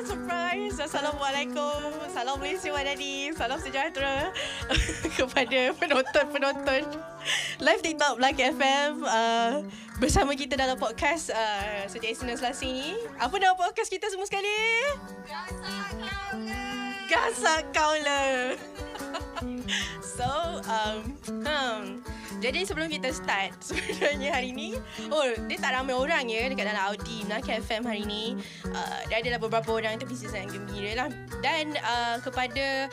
Surprise. Assalamualaikum. Salam Malaysia Wadadi. Salam sejahtera kepada penonton-penonton live TikTok Melaka FM. Bersama kita dalam podcast sejak Isnin Selasa ni. Apa nama podcast kita semua sekali? Gasak Kaula. So, jadi sebelum kita start, sebenarnya hari ni, dia tak ramai orang ya dekat dalam Audi Melaka FM hari ni. Dia adalah beberapa orang, tapi sangat gembira lah. Dan kepada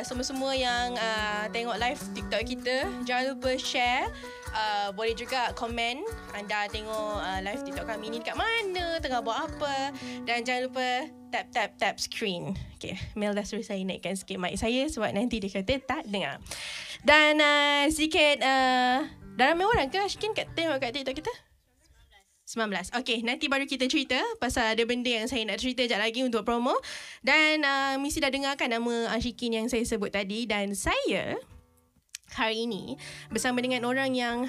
semua-semua yang tengok live TikTok kita, jangan lupa share. Boleh juga komen anda tengok live TikTok kami ni dekat mana, tengah buat apa. Dan jangan lupa tap screen. Okay, Mel dah suruh saya naikkan sikit mic saya sebab nanti dia kata tak dengar. Dan sikit dah ramai orang ke Ashikin tengok kat TikTok kita? 19. Okay, nanti baru kita cerita pasal ada benda yang saya nak cerita sekejap lagi untuk promo. Dan mesti dah dengarkan nama Ashikin yang saya sebut tadi. Dan saya hari ini bersama dengan orang yang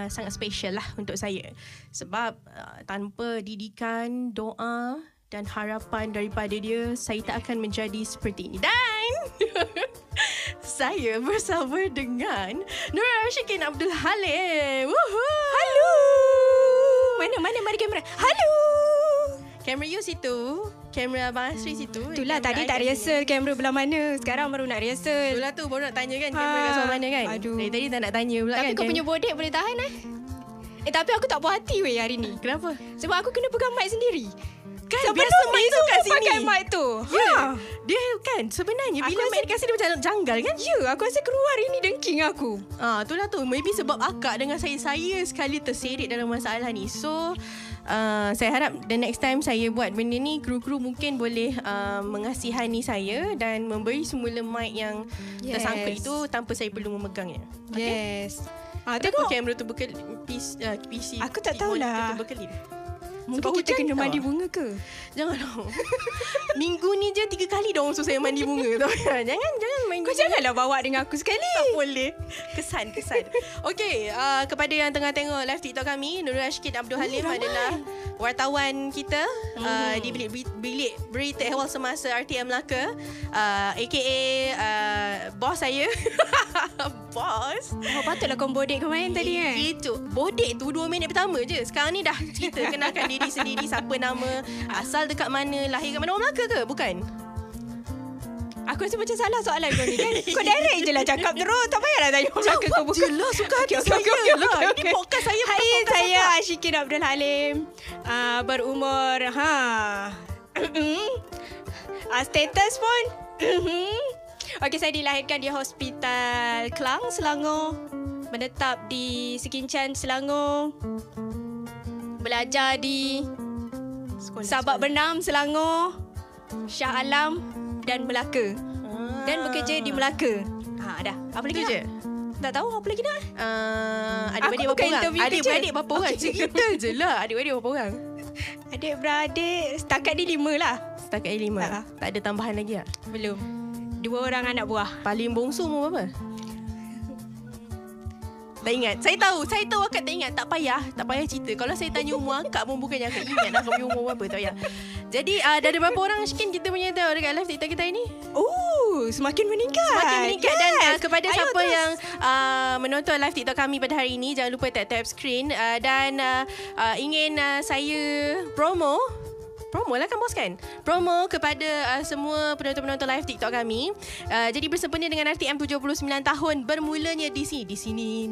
sangat special lah untuk saya. Sebab tanpa didikan, doa dan harapan daripada dia, saya tak akan menjadi seperti ini. Dan saya bersama dengan Nur Ashikin Abdul Halim. Halo. Mana mari kamera. Halo. Kamera you situ, kamera Abang Asri situ. Itulah tadi tak rehearsal kamera belah mana. Sekarang baru nak rehearsal. Itulah tu baru nak tanya kan kamera kat sebelah mana kan. Aduh. Dari tadi tak nak tanya pula tapi kan. Tapi kau punya bodek boleh tahan tapi aku tak puas hati weh hari ni. Kenapa? Sebab aku kena pegang mic sendiri. Kan sebelum biasa mic tu kat sini. Pakai mic tu. Ya. Dia kan sebenarnya bila mic dekat sini macam janggal kan? Ya, aku rasa keluar ini dengking aku. Itulah tu. Maybe sebab akak dengan saya sekali terseret dalam masalah ni. So saya harap the next time saya buat benda ni, kru-kru mungkin boleh mengasihani saya dan memberi semula mic yang tersangkut itu tanpa saya perlu memegangnya. Okay? Yes. Tengok kamera tu PC. Aku tak tahulah. Berkelip. Mungkin kita kena mandi bunga ke? Jangan dong. Minggu ni je 3 kali dong suruh saya mandi bunga tau. Jangan main. Kau janganlah bawa dengan aku sekali. Tak boleh. Kesan. Okey, kepada yang tengah tengok live TikTok kami, Nurul Ashikin Abdul Halim adalah wartawan kita di bilik berita ehwal semasa RTM Melaka, aka bos saya. Bos. Patutlah kau bodek kau main tadi kan? Itu bodek tu 2 minit pertama je. Sekarang ni dah cerita kenalkan diri sendiri, siapa nama, asal dekat mana, lahir kat mana. Orang Melaka ke? Bukan. Aku rasa macam salah soalan kau ni kan. Kau direct je lah cakap terus. Tak payahlah tanya orang Melaka kau bukan. Jelas suka hati saya lah. Ini podcast saya. Hai, saya Ashikin Abdul Halim. Berumur status pun okey, saya dilahirkan di Hospital Klang, Selangor. Menetap di Sekinchan, Selangor. Belajar di Sabak Bernam, Selangor, Shah Alam dan Melaka. Dan bekerja di Melaka. Dah. Apa lagi je? Tak tahu apa lagi nak. Adik-beradik berapa orang? Adik-beradik berapa orang? Cerita je lah. Adik-beradik berapa orang? Adik-beradik setakat ni 5 lah. Setakat ni 5? Tak ada tambahan lagi tak? Belum. 2 orang anak buah. Paling bongsu umur berapa? Tak ingat. Saya tahu akak tak ingat. Tak payah cerita. Kalau saya tanya umur akak pun bukannya akak ingat akak punya umur berapa. Tak payah. Jadi dah ada berapa orang Ashikin kita punya tahu dekat live TikTok kita ini? Semakin meningkat. Yes. Dan kepada siapa yang menonton live TikTok kami pada hari ini, jangan lupa tap screen dan ingin saya promo lah kan bos kan? Promo kepada semua penonton-penonton live TikTok kami. Jadi bersempena dengan RTM 79 tahun bermulanya di sini.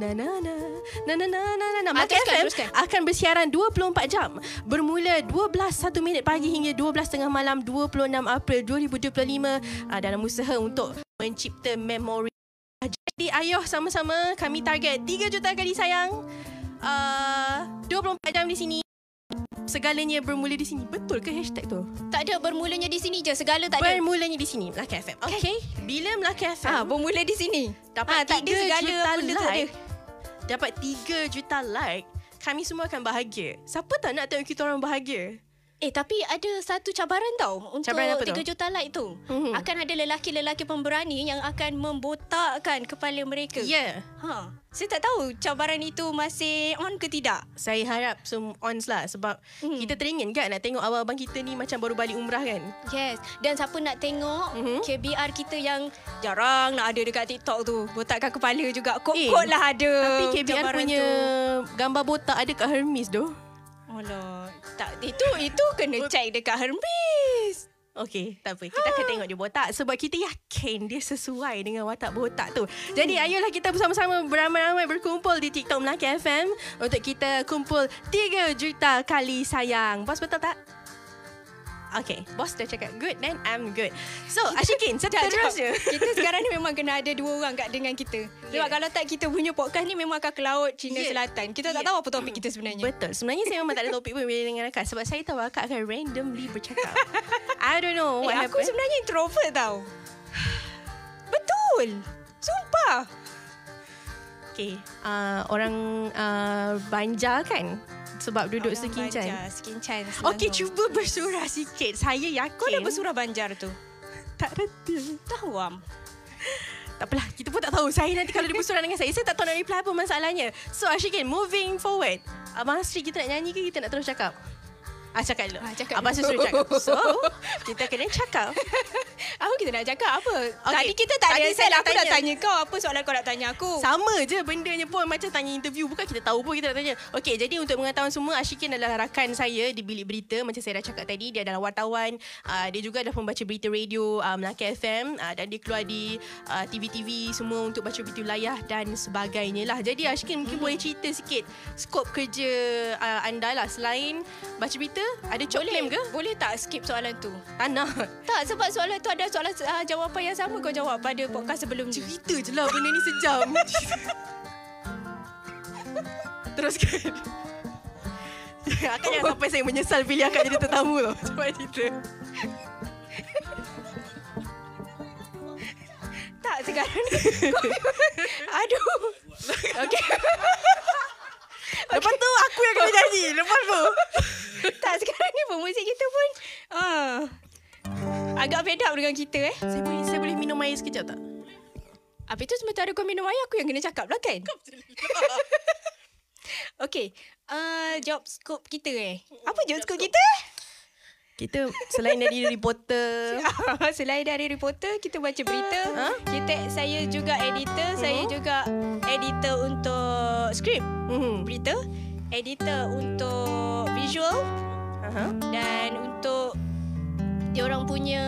Melaka FM akan bersiaran 24 jam bermula 12:01 pagi hingga 12:30 malam 26 April 2025 dalam usaha untuk mencipta memori. Jadi ayo sama-sama kami target 3 juta kali sayang. 24 jam di sini. Segalanya bermula di sini. Betul ke hashtag tu? Tak ada, bermulanya di sini je. Segala tak ada. Bermulanya di sini Melaka FM. Okay. Bila Melaka FM bermula di sini, dapat 3 juta like, dapat 3 juta like, kami semua akan bahagia. Siapa tak nak tengok kita orang bahagia? Tapi ada satu cabaran tau untuk Cabaran apa 3 tu? juta like tu. Akan ada lelaki-lelaki pemberani yang akan membotakkan kepala mereka. Ya. Saya tak tahu cabaran itu masih on ke tidak. Saya harap ons lah sebab kita teringin kan nak tengok abang-abang kita ni macam baru balik umrah kan. Yes. Dan siapa nak tengok KBR kita yang jarang nak ada dekat TikTok tu. Botakkan kepala juga. Kot-kot lah ada. Tapi KBR punya gambar botak ada kat Hermes tu. Alah, tak, itu kena check dekat Hermes. Okey, tak apa. Kita akan tengok dia botak sebab kita yakin dia sesuai dengan watak botak tu. Jadi ayolah kita bersama-sama beramai-ramai berkumpul di TikTok Melaki FM untuk kita kumpul 3 juta kali sayang. Bos betul tak? Okay, bos dah cakap good, then I'm good. So, Ashikin, seterusnya. Kita sekarang ni memang kena ada 2 orang kat dengan kita. Sebab kalau tak, kita punya podcast ni memang akan ke laut Cina Selatan. Kita tak tahu apa topik kita sebenarnya. Betul. Sebenarnya saya memang tak ada topik pun bila dengan akak. Sebab saya tahu akak akan randomly bercakap. I don't know what Aku happened. sebenarnya introvert tau. Betul. Sumpah. Okay, orang Banjar kan? Sebab duduk Sekincan. Sekincan. Okey, cuba bersurah sikit. Saya yakin. Kau dah bersurah Banjar tu? Tak reti. Tahu am. Tak apalah, kita pun tak tahu. Saya nanti kalau dia bersurah dengan saya tak tahu nak reply apa masalahnya. So, Ashikin, moving forward. Abang Asri, kita nak nyanyi ke kita nak terus cakap? Cakap dulu. Abang Asri suruh cakap. So, kita kena cakap. Apa kita nak cakap apa? Okay. Tadi kita tak ada Tadi saya Aku nak dah tanya kau. Apa soalan kau nak tanya aku? Sama je bendanya pun macam tanya interview. Bukan kita tahu pun kita nak tanya. Okey, jadi untuk mengetahui semua, Ashikin adalah rakan saya di Bilik Berita. Macam saya dah cakap tadi, dia adalah wartawan. Dia juga adalah pembaca berita radio Melaki FM. Dan dia keluar di TV-TV semua untuk baca berita wilayah dan sebagainya lah. Jadi Ashikin mungkin boleh cerita sikit skop kerja anda lah. Selain baca berita, ada job claim ke? Boleh tak skip soalan tu? Tak nak. Tak, sebab soalan tu ada soalan jawapan yang sama kau jawab pada podcast sebelum ni. Cerita je lah, benda ni sejam. Teruskan. Akak jangan sampai saya menyesal pilih akak jadi tetamu tau. Cepat cerita. Tak, sekarang ni aduh. Okay. Lepas tu aku yang kena nyanyi. Lepas tu Tak, sekarang ni pemuzik kita pun agak fed up dengan kita Saya boleh minum air sekejap tak? Apa itu sementara kau minum air, aku yang kena cakap lah kan? Okay, job scope kita Apa job scope kita? Kita selain dari reporter. Selain dari reporter, kita baca berita. Saya juga editor. Saya juga editor untuk skrip berita. Editor untuk visual. Dan untuk diorang punya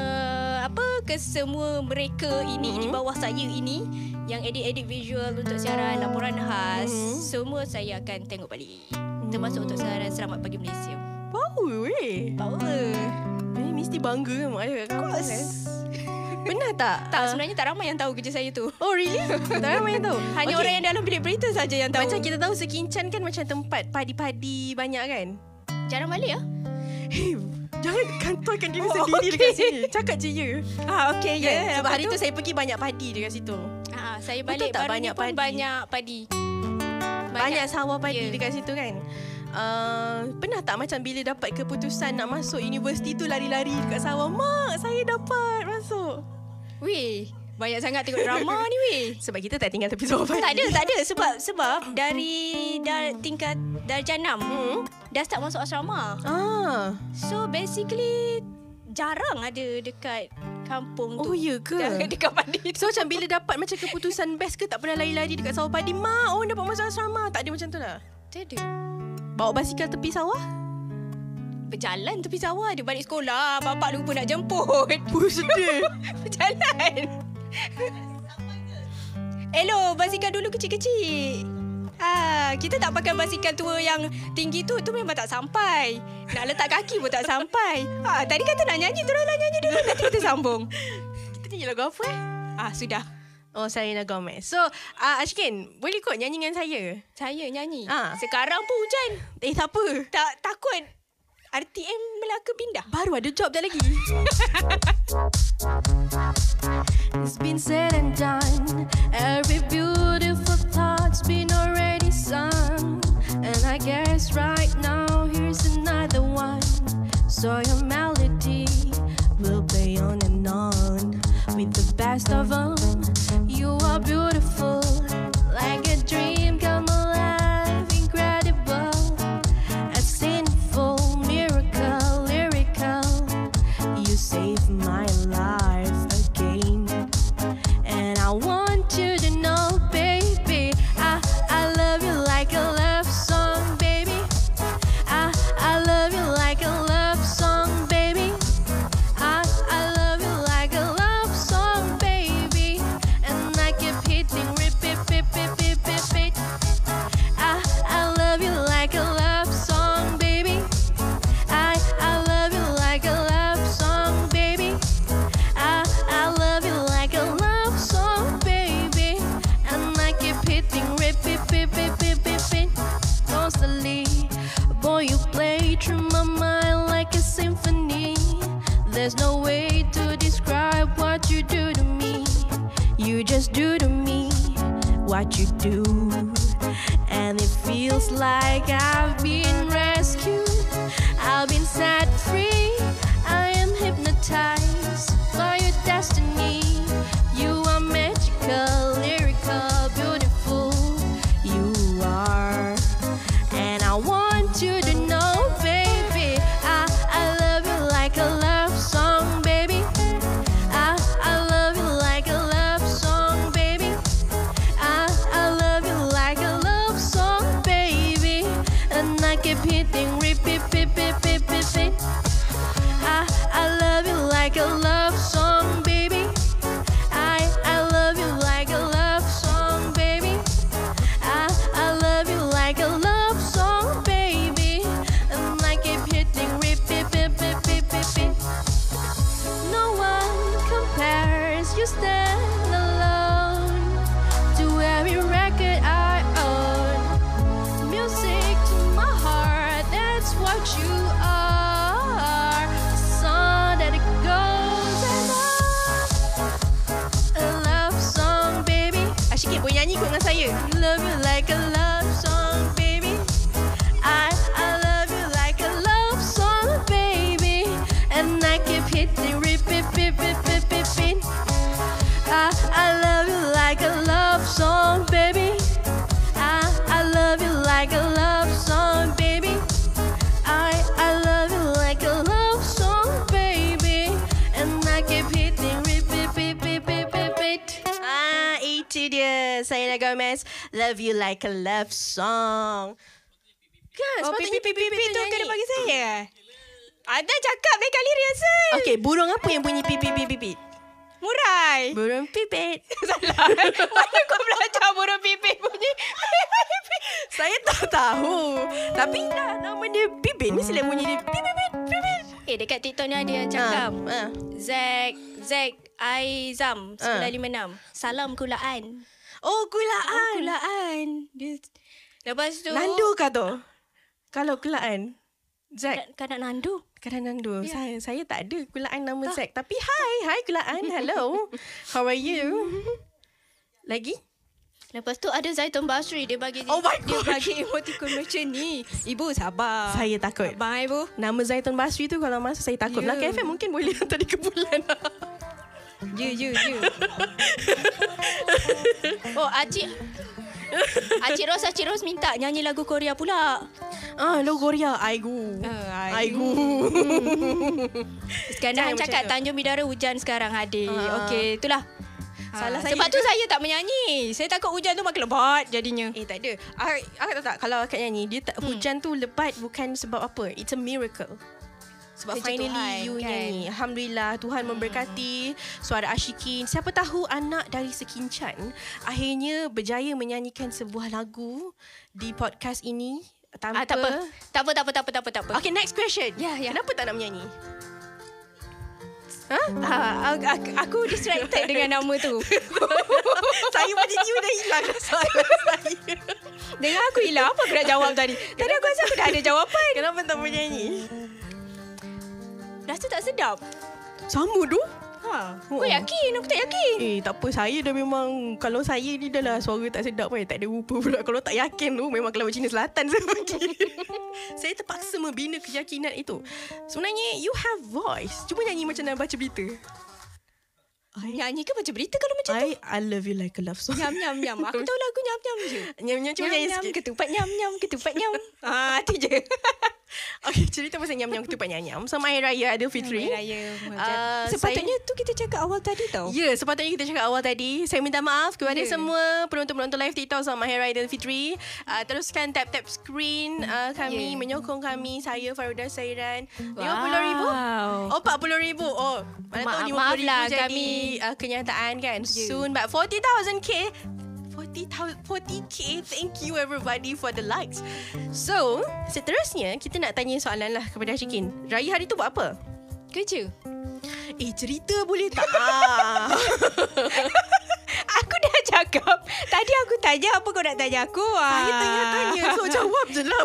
kesemua mereka ini di bawah saya ini yang edit-edit visual untuk siaran laporan khas, semua saya akan tengok balik. Termasuk untuk siaran Selamat Pagi Malaysia. Power weh. Power. Ini mesti bangga kan mak ayah kat kampung kan? Benar tak? Tak, sebenarnya tak ramai yang tahu kerja saya tu. Oh really? Tak ramai yang tahu? Hanya orang yang dalam bilik berita saja yang tahu. Macam kita tahu Sekincan kan macam tempat padi-padi banyak kan? Jarang balik ya? Hey, jangan kantorkan diri sendiri dekat sini. Cakap je ya. Okay ya. Sebab hari tu saya pergi banyak padi dekat situ. Saya balik tak baru banyak ni pun padi? banyak padi. Banyak sawah padi dekat situ kan? Pernah tak macam bila dapat keputusan nak masuk universiti tu lari-lari dekat sawah? Mak, saya dapat masuk. Weh, banyak sangat tengok drama ni weh. Sebab kita tak tinggal tepi sawah padi. Tak ada. Sebab dari tingkat darjah 6 dah start masuk asrama. So basically jarang ada dekat kampung tu. Oh ya ke? Dekat padi tu. So macam bila dapat macam keputusan best ke tak pernah lari-lari dekat sawah padi? Mak, orang dapat masuk asrama. Tak ada macam tu lah. Tak ada. Bawa basikal tepi sawah? Berjalan tepi sawah. Dia balik sekolah. Bapak lupa nak jemput. Sedih. Berjalan. Hello, basikal dulu kecil-kecil. Kita tak pakai basikal tua yang tinggi tu. Tu memang tak sampai. Nak letak kaki pun tak sampai. Tadi kata nak nyanyi. Teruslah nyanyi dulu. Nanti kita sambung. Kita nyanyi lagu apa Sudah. Oh, Selena Gomez. So, Ashikin, boleh kot nyanyi dengan saya? Saya nyanyi. Sekarang pun hujan. Tak apa. Takut RTM Melaka pindah. Baru ada job dah lagi. It's been said and done. Every beautiful thought's been already sung. And I guess right now here's another one. So your melody will play on and on with the best of them. You are beautiful, like a dream come alive, incredible, a sinful miracle, lyrical. You saved my life again, and I want you to know, baby, I love you like a love song, baby. I love you like a love song, baby. I love you like a love song, baby. And I keep hitting repeat, repeat, repeat, repeat. I love you like a love song, baby. I love you like a love song, baby. I love you like a love song, baby. And I keep hitting repeat, repeat, repeat, repeat. Constantly, boy, you play through my mind like a symphony. There's no way to describe what you do to me. You just do to me what you do, and it feels like I've been rescued. I've been set free. I am hypnotized by your destiny. You are magical, lyrical, beautiful. You are, and I want you to know, baby, I love you like a love song, baby. I love you like a love song, baby. I love you like a love song, baby. And I keep hitting repeat, repeat, repeat, repeat. I love you like a love song, baby. I love you like a love song, baby. I love you like a love song, baby. And I keep hitting repeat, repeat, repeat, repeat. No one compares, you stand alone to every record I own. Music to my heart, that's what you are. A song that it goes and on. A love song, baby. Asyik boleh nyanyi kot dengan saya. Love you like a love song, baby. I love you like a love song, baby. And I keep hitting repeat, repeat, repeat, repeat. I love you like a love song, baby. I love you like a love song, baby. I love you like a love song, baby. And I keep hitting repeat, repeat, repeat, repeat. Itu dia Selena Gomez, Love You Like a Love Song. Kan, sepatutnya pipi tu kena bagi saya. Ada cakap lain kali rehearsal. Okey, burung apa yang bunyi pipi? Murai. Burung pipit. Salah. Mana kau belajar burung pipit bunyi? Saya tak tahu. Tapi nama dia pipit, mesti lah bunyi dia pipit. Dekat TikTok ni ada yang cakap. Zack Aizam 956. Salam kulaan. Oh, kulaan. Kulaan. Lepas tu Nando kah tu? Kalau kulaan Zack kanak Nando. Kadang Nando. Yeah. Saya tak ada kulaan nama Zack. Tapi hi kulaan. Hello. How are you? Lagi? Lepas tu ada Zaitun Basri. Dia bagi Oh my dia God. bagi emoticon macam ni. Ibu sabar. Saya takut. Sabar ibu. Nama Zaitun Basri tu kalau masa saya takut. Ya. Melaka FM mungkin boleh hantar di kebulan. You. Oh, Acik Ros minta nyanyi lagu Korea pula. Lo Korea. Aigu. Sekarang Jangan cakap macam tu. Tanjung Bidara hujan sekarang hadir. Okey, itulah. Salah saya sebab tu juga. saya tak menyanyi. Saya takut hujan tu makin lebat jadinya. Tak ada. Akak tahu tak, kalau akak nyanyi, dia tak, hujan tu lebat bukan sebab apa. It's a miracle. Sebab Kerja finally Tuhan, you kan? nyanyi. Alhamdulillah, Tuhan memberkati suara Ashikin. Siapa tahu anak dari Sekincan akhirnya berjaya menyanyikan sebuah lagu di podcast ini tanpa... Tak apa. Okay, next question. Ya. Kenapa tak nak menyanyi? Aku distracted dengan nama tu. Saya macam dah hilang soalan saya. Dengan aku hilang. Apa aku nak jawab tadi? Tadi aku rasa aku dah ada jawapan. Kenapa tak menyanyi? Rasa tak sedap. Sama tu. Kau yakin? Aku tak yakin. Tak apa, saya dah memang, kalau saya ni dah lah suara tak sedap kan, tak ada rupa pula. Kalau tak yakin tu, memang kelabut Cina Selatan saya pergi. Saya terpaksa membina keyakinan itu. Sebenarnya, you have voice. Cuba nyanyi macam nak baca berita. Nyanyi ke baca berita kalau macam tu? I love you like a love song. Nyam nyam nyam. Aku tahu lagu nyam nyam je. Nyam nyam, cuba nyanyi Nyam sikit. ketupat nyam nyam ketupat nyam. Tu je. Okay, cerita pasal nyam nyam ketupat nyam. Sama Hari Raya Aidilfitri. Raya. Sepatutnya tu kita cakap awal tadi tau. Ya, sepatutnya kita cakap awal tadi. Saya minta maaf kepada semua penonton-penonton live TikTok sama Hari Raya Aidilfitri. Teruskan tap-tap screen kami, menyokong kami. Saya Faruda Sairan. RM50,000? Oh, RM40,000. Oh, mana tahu RM50,000 lah, jadi kami kenyataan kan. Soon, but 40,000k. 40k. Thank you everybody for the likes. So, seterusnya kita nak tanya soalan lah kepada Ashikin. Raya hari tu buat apa? Kerja. Cerita boleh tak? Aku dah cakap. Tadi aku tanya apa kau nak tanya aku. Saya tanya-tanya. So, jawab je lah.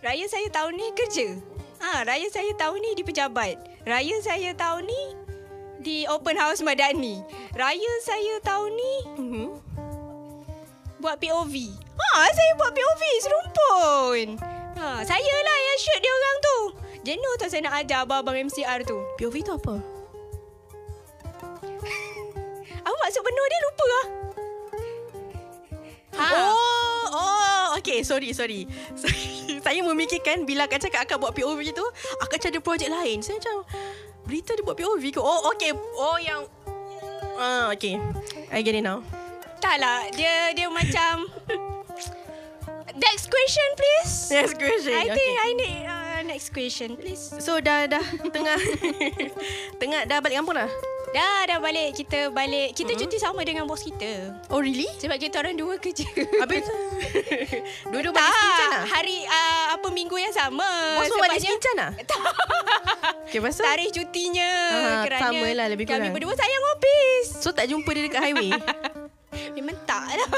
Raya saya tahun ni kerja. Raya saya tahun ni di pejabat. Raya saya tahun ni di open house Madani. Raya saya tahun ni buat POV. Saya buat POV serumpun. Saya lah yang shoot dia orang tu. Jenuh tak saya nak ajar abang-abang MCR tu. POV tu apa? Apa maksud penuh dia lupa lah. Okay, sorry. Saya memikirkan bila akak cakap akak buat POV tu, akak macam ada projek lain. Saya macam, berita dia buat POV ke? Okay. yang... okay. I get it now. Tak lah, dia macam... Next question, please. Next question. I think I need next question, please. So, dah tengah dah balik kampung dah? Dah balik. Kita balik. Kita cuti sama dengan bos kita. Oh, really? Sebab kita orang dua kerja. Habis dua-dua balik Skincan lah? Hari minggu yang sama. Bos pun balik Skincan lah? Okay, pasal? Tarikh cutinya. Kerana sama lah lebih kurang. kami berdua sayang office. So, tak jumpa dia dekat highway? Memang tak lah.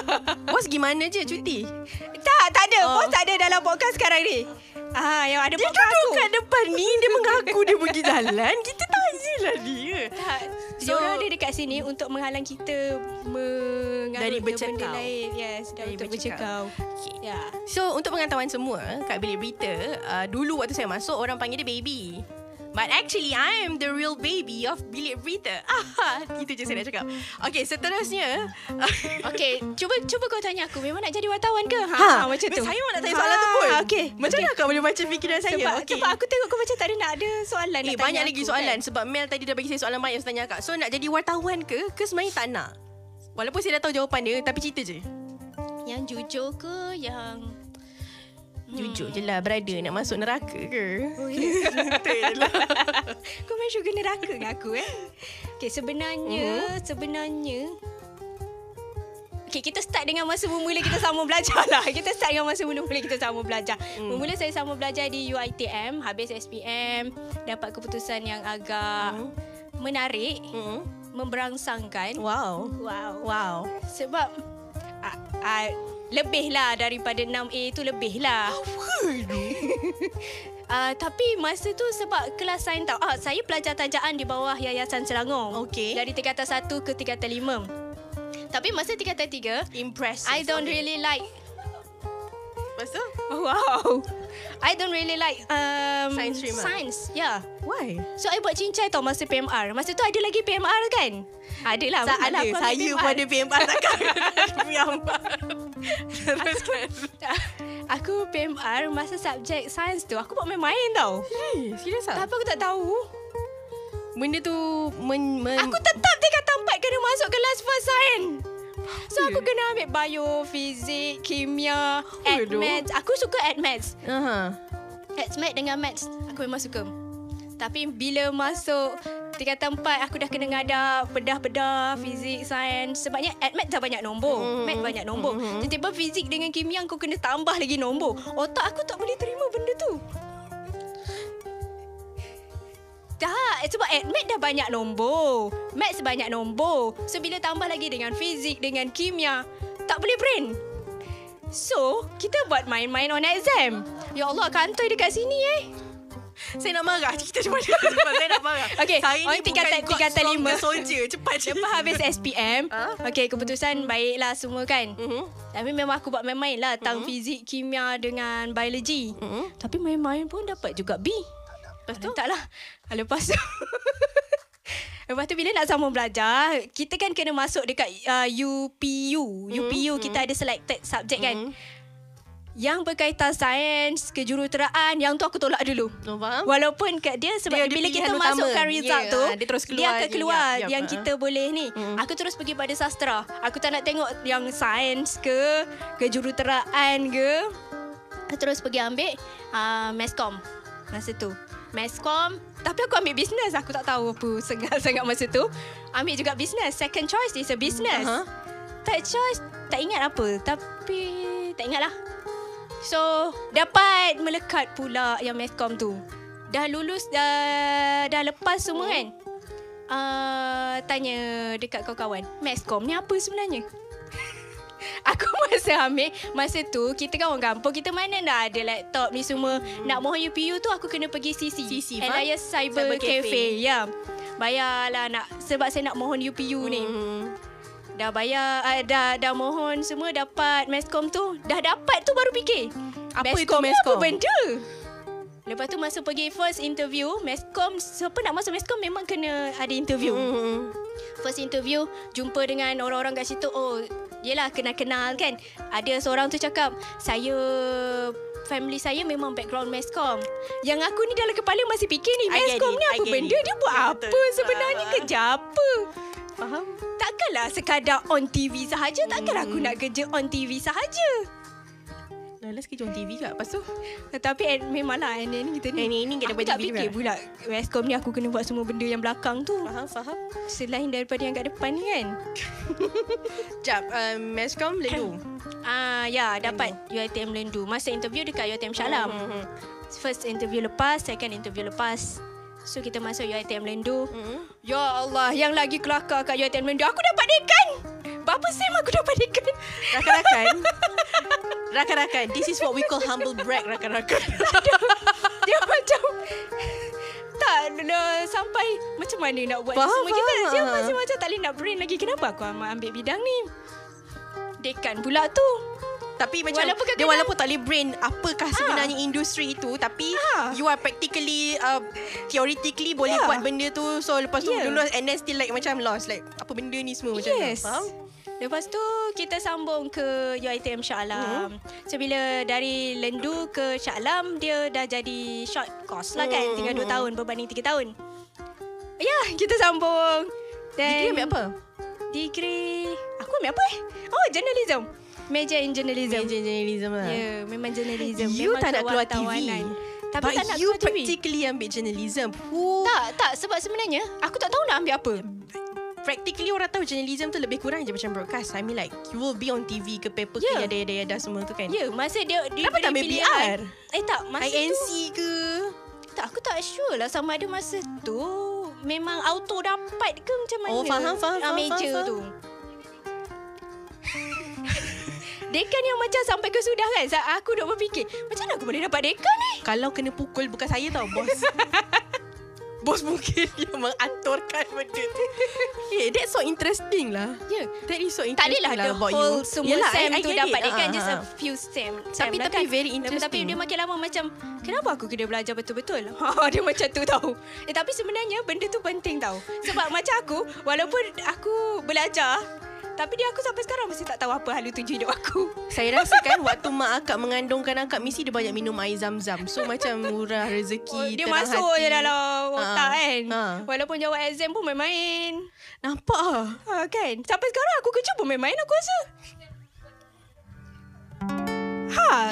Bos gimana je cuti? Tak ada. Bos tak ada dalam podcast sekarang ni. Yang ada dia podcast aku. Dia duduk kat depan ni. Dia mengaku dia pergi jalan. Kita tanyalah dia. So, dia orang ada dekat sini untuk menghalang kita dari benda bercakap. lain. Yes, untuk bercakap. Okay. Yeah. So, untuk pengetahuan semua, kat bilik berita, dulu waktu saya masuk, orang panggil dia baby. But actually, I am the real baby of bilik berita. Itu je saya nak cakap. Okay, seterusnya. Okay, cuba kau tanya aku, memang nak jadi wartawan ke? Macam tu. Saya nak tanya soalan tu pun. Okay. Macam mana kau boleh baca fikiran saya? Sebab aku tengok kau macam tak ada soalan nak tanya banyak lagi aku, soalan kan? sebab Mel tadi dah bagi saya soalan banyak yang saya tanya akak. So, nak jadi wartawan ke sebenarnya tak nak? Walaupun saya dah tahu jawapan dia, tapi cerita je. Yang jujur ke, yang... Jujur je lah, brother. Nak masuk neraka ke? Oh, ya. Betul je lah. Kau main syurga neraka dengan aku Okay, sebenarnya Okay, kita start dengan masa bermula kita sama belajar lah. Kita start dengan masa bermula kita sama belajar. Bermula saya sama belajar di UiTM, habis SPM, dapat keputusan yang agak menarik, memberangsangkan. Wow. Sebab lebih lah daripada 6A tu, lebih lah. Tapi masa tu sebab kelas sains tau. Saya pelajar tajaan di bawah Yayasan Selangor. Okay. Dari tingkatan 1 ke tingkatan 5. Tapi masa tingkatan 3, impressive. I don't really like. Pasal? Wow. I don't really like Science stream. Science. Yeah. Why? So I buat cincai tau masa PMR. Masa tu ada lagi PMR kan? Adalah. Saya pun ada PMR takkan. PMR. Teruskan. Aku PMR masa subjek sains tu, aku buat main-main tau. Serius tak? Tapi aku tak tahu. Benda tu Aku tetap tingkatan 4 kena masuk kelas first sains. So aku kena ambil bio, fizik, kimia, maths. Aku suka maths. Maths dengan maths aku memang suka. Tapi bila masuk tingkatan 4, aku dah kena ngadak bedah-bedah fizik, sains. Sebabnya maths dah banyak nombor. Maths banyak nombor. Tiba-tiba fizik dengan kimia kau kena tambah lagi nombor. Otak aku tak boleh terima benda tu. Sebab maths dah banyak nombor. Maths banyak nombor. So bila tambah lagi dengan fizik, dengan kimia, tak boleh brain. So kita buat main-main on exam. Ya Allah, kantoi dekat sini Saya nak marah. Kita cepat. Saya nak marah. Okay, Saya ni orang tingkatan bukan God 5 soldier. Cepat je. Lepas habis SPM, okay, keputusan baiklah semua kan. Tapi memang aku buat main-main lah tentang fizik, kimia dengan biologi. Tapi main-main pun dapat juga B. Lepas tu? Tak lah. Lepas tu lepas tu bila nak sambung belajar, kita kan kena masuk dekat UPU. UPU kita ada selected subject kan. Yang berkaitan sains, kejuruteraan, yang tu aku tolak dulu. Faham? Walaupun kat dia sebab bila kita masukkan result tu, dia terus keluar. dia akan keluar Yap. yang kita boleh ni. Aku terus pergi pada sastra. Aku tak nak tengok yang sains ke, kejuruteraan ke. Aku terus pergi ambil Masscom masa tu. Masscom, tapi aku ambil business. Aku tak tahu apa sangat masa tu. Ambil juga business. Second choice is a business. Third choice tak ingat apa, tapi tak ingat lah. So, dapat melekat pula yang Masscom tu. Dah lulus, dah lepas semua kan. Tanya dekat kawan-kawan, Masscom ni apa sebenarnya? Aku masa ambil, masa tu kita kan orang kampung, kita mana dah ada laptop ni semua. Nak mohon UPU tu aku kena pergi CC Elias Cyber Cafe. Ya. Bayarlah sebab saya nak mohon UPU ni. Dah bayar, dah mohon semua, dapat Masscom tu. Dah dapat tu baru fikir, Apa itu Masscom ni Masscom? apa benda? Lepas tu masa pergi first interview Masscom, siapa nak masuk Masscom memang kena ada interview. First interview, jumpa dengan orang-orang kat situ. Oh, yelah kenal-kenal kan. Ada seorang tu cakap, family saya memang background Masscom. Yang aku ni dalam kepala masih fikir ni, Masscom ni apa benda? Dia buat apa sebenarnya? Kerja apa? Faham? Takkanlah sekadar on TV sahaja. Takkan aku nak kerja on TV sahaja. Let's kerja on TV kat. Lepas tu Tapi memanglah ni kita ni. Ini kita Aku tak fikir pula Masscom ni aku kena buat semua benda yang belakang tu. Faham. Selain daripada yang kat depan ni kan. Jap, Masscom Lendu. Ya, dapat UiTM Lendu. Masa interview dekat UiTM Shah Alam. First interview lepas, second interview lepas. So kita masuk UiTM Lendu. Ya Allah, yang lagi kelakar kat UiTM Lendu, aku dapat dekan. Berapa sem aku dapat dekan? Rakan-rakan, this is what we call humble brag, rakan-rakan. Dia macam tak sampai macam mana nak buat ni semua. Kita dia masih macam tak boleh nak brain lagi. Kenapa aku ambil bidang ni? Dekan pula tu. Tapi macam walaupun tak boleh brain apakah sebenarnya industri itu, tapi you are practically theoretically boleh buat benda tu. So lepas tu lulus and then still like macam lost, like apa benda ni semua macam tu. Faham? Lepas tu kita sambung ke UiTM Shah Alam. So bila dari Lendu ke Shah Alam, dia dah jadi short course lah kan. Tinggal 2 tahun berbanding 3 tahun. Ya, kita sambung. Degree ambil apa? Degree aku ambil apa Oh, journalism. Major in journalism. Major journalism lah. Ya, memang journalism. You memang tak nak keluar TV. Tapi But tak nak you keluar TV. practically ambil journalism. Tak, sebab sebenarnya aku tak tahu nak ambil apa. Practically orang tahu journalism tu lebih kurang je macam broadcast. I mean like you will be on TV ke paper ke yada semua tu kan. Ya, masa dia Kenapa tak ambil pilihan. PR? Tak, masa INC tu ke? tak, aku tak sure lah sama ada masa tu memang auto dapat ke macam mana. Faham, major faham. tu. Dekan yang macam sampai ke sudah kan. Aku duk berfikir, macam mana aku boleh dapat dekan ni? Kalau kena pukul bukan saya tau, bos. Bos mungkin yang mengaturkan benda tu. That's so interesting lah. That is so Tak interesting adalah lah the about whole you. semua Yelah, sem I tu get dapat it. dekan. Just a few sem Tapi lah kan. very interesting. Tapi dia makin lama macam, kenapa aku kena belajar betul-betul? Dia macam tu tau. Tapi sebenarnya benda tu penting tau. Sebab macam aku, walaupun aku belajar, tapi dia aku sampai sekarang masih tak tahu apa halu tuju hidup aku. Saya rasa kan waktu mak akak mengandungkan akak, mesti dia banyak minum air zam-zam. So macam murah rezeki, Dia terang masuk hati. je dalam otak kan. Walaupun Walaupun jawab exam pun main-main. nampak Kan? Sampai sekarang aku kerja pun main-main aku rasa.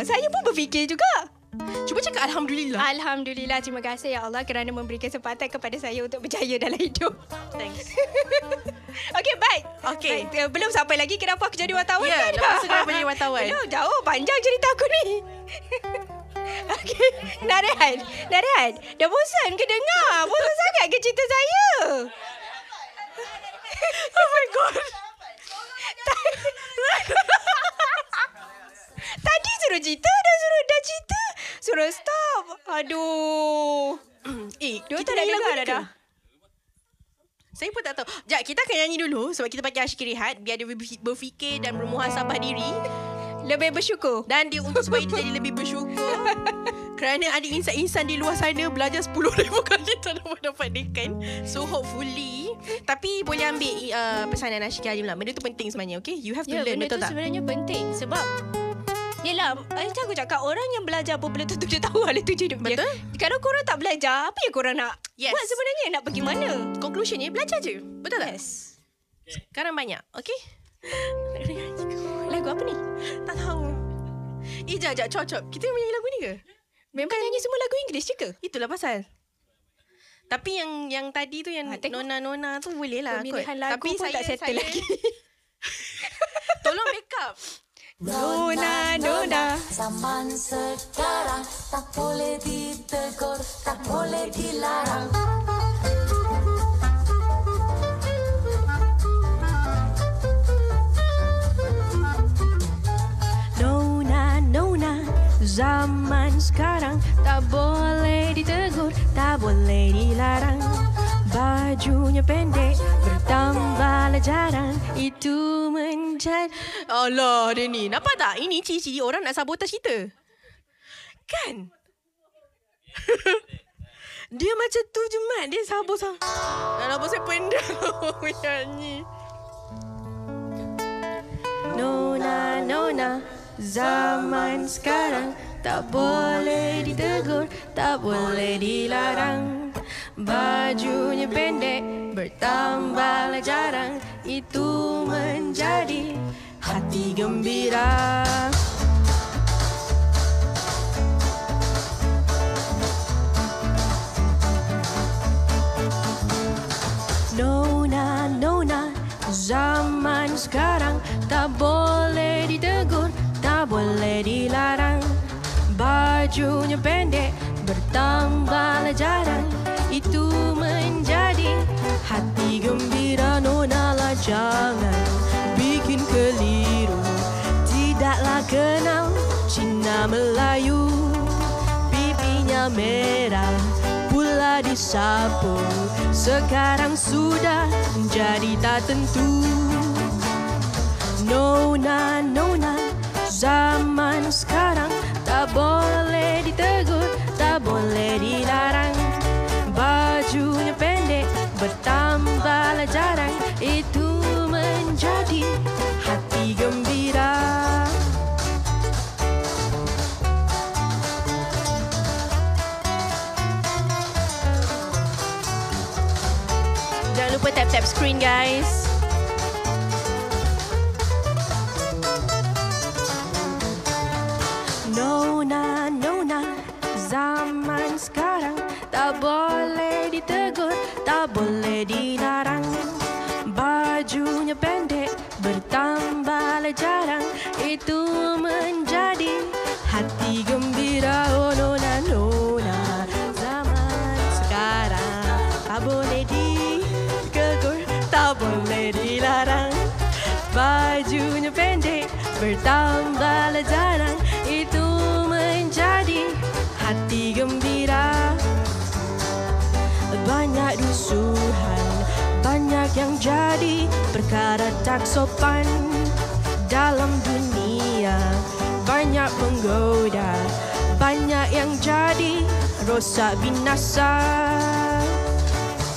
Saya pun berfikir juga. Cuba cakap Alhamdulillah. Alhamdulillah, terima kasih ya Allah kerana memberi kesempatan kepada saya untuk berjaya dalam hidup. Thanks. Okay, baik. Okay. Baik, belum sampai lagi kenapa aku jadi wartawan kan? lepas tu kenapa jadi wartawan? Belum, jauh panjang cerita aku ni. Okay, nak rehat. Dah bosan ke dengar? Bosan sangat ke cerita saya? Oh my God. Tadi suruh cerita, dah cerita. Suruh stop. Aduh. Kita tak nak nyanyi dengar lagu ni dah. ke? Saya pun tak tahu. Sekejap, kita akan nyanyi dulu sebab kita bagi Ashki rehat biar dia berfikir dan bermuhasabah diri. Lebih bersyukur. Dan dia untuk supaya dia jadi lebih bersyukur. Kerana ada insan-insan di luar sana belajar 10,000 kali tak dapat dekan. So hopefully. Tapi boleh ambil pesanan Ashki Halim lah. Benda tu penting sebenarnya, okay? You have to learn, benda betul tu tak? sebenarnya penting sebab yelah, macam aku cakap, orang yang belajar pun belum tentu dia tahu hal itu je hidup dia. Betul. Kalau korang tak belajar, apa yang korang nak buat sebenarnya? Nak pergi mana? Conclusionnya belajar je. Betul tak? Yes. Sekarang banyak, okay? Lagu apa ni? Tak tahu. Jap, cocok. Kita menyanyi lagu ni ke? Memang nyanyi semua lagu Inggeris je ke? Itulah pasal. Tapi yang tadi tu yang Nona tu boleh lah. Pemilihan lagu tapi pun tak settle lagi. Tolong backup. Nona. Zaman sekarang tak boleh ditegur, tak boleh dilarang. Nona, zaman sekarang tak boleh ditegur, tak boleh dilarang. Bajunya pendek, bertambahlah jarang. Itu menjadi... Allah, dia ni. Nampak tak? Ini ciri-ciri orang nak sabotaj kita. Kan? Dia macam tu je, Mat. Dia sabar. Kenapa saya pendek menyanyi? Nona, zaman sekarang tak boleh ditegur, tak boleh dilarang. Bajunya pendek, bertambahlah jarang. Itu menjadi hati gembira. Nona, zaman sekarang tak boleh ditegur, tak boleh dilarang. Bajunya pendek, bertambahlah jarang. Itu menjadi hati gembira. Nona lah jangan bikin keliru. Tidaklah kenal Cina Melayu. Pipinya merah pula disapu. Sekarang sudah jadi tak tentu. Nona, zaman sekarang tak boleh ditegur, tak boleh dilarang. Bajunya pendek, bertambahlah jarang. Itu menjadi hati gembira. Jangan lupa tap-tap screen, guys. Nona, zaman sekarang tak boleh ditegur, tak boleh dilarang. Bajunya pendek, bertambahlah jarang. Itu menjadi hati gembira. Oh Nona, zaman sekarang tak boleh ditegur, tak boleh dilarang. Bajunya pendek, bertambahlah jarang. Itu menjadi hati gembira. Banyak rusuhan, banyak yang jadi perkara tak sopan dalam dunia. Banyak menggoda, banyak yang jadi rosak binasa.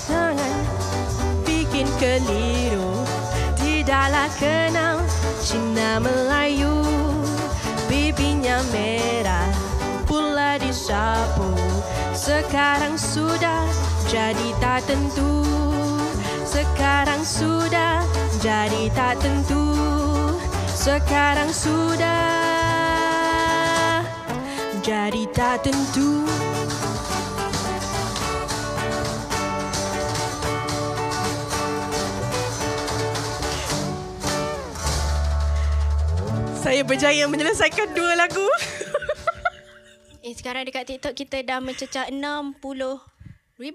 Jangan bikin keliru. Tidaklah kenal Cina Melayu. Pipinya merah pula disapu. Sekarang sudah jadi tak tentu. Sekarang sudah jadi tak tentu. Sekarang sudah jadi tak tentu. Saya berjaya menyelesaikan 2 lagu. Sekarang dekat TikTok kita dah mencecah 61,000. Oh,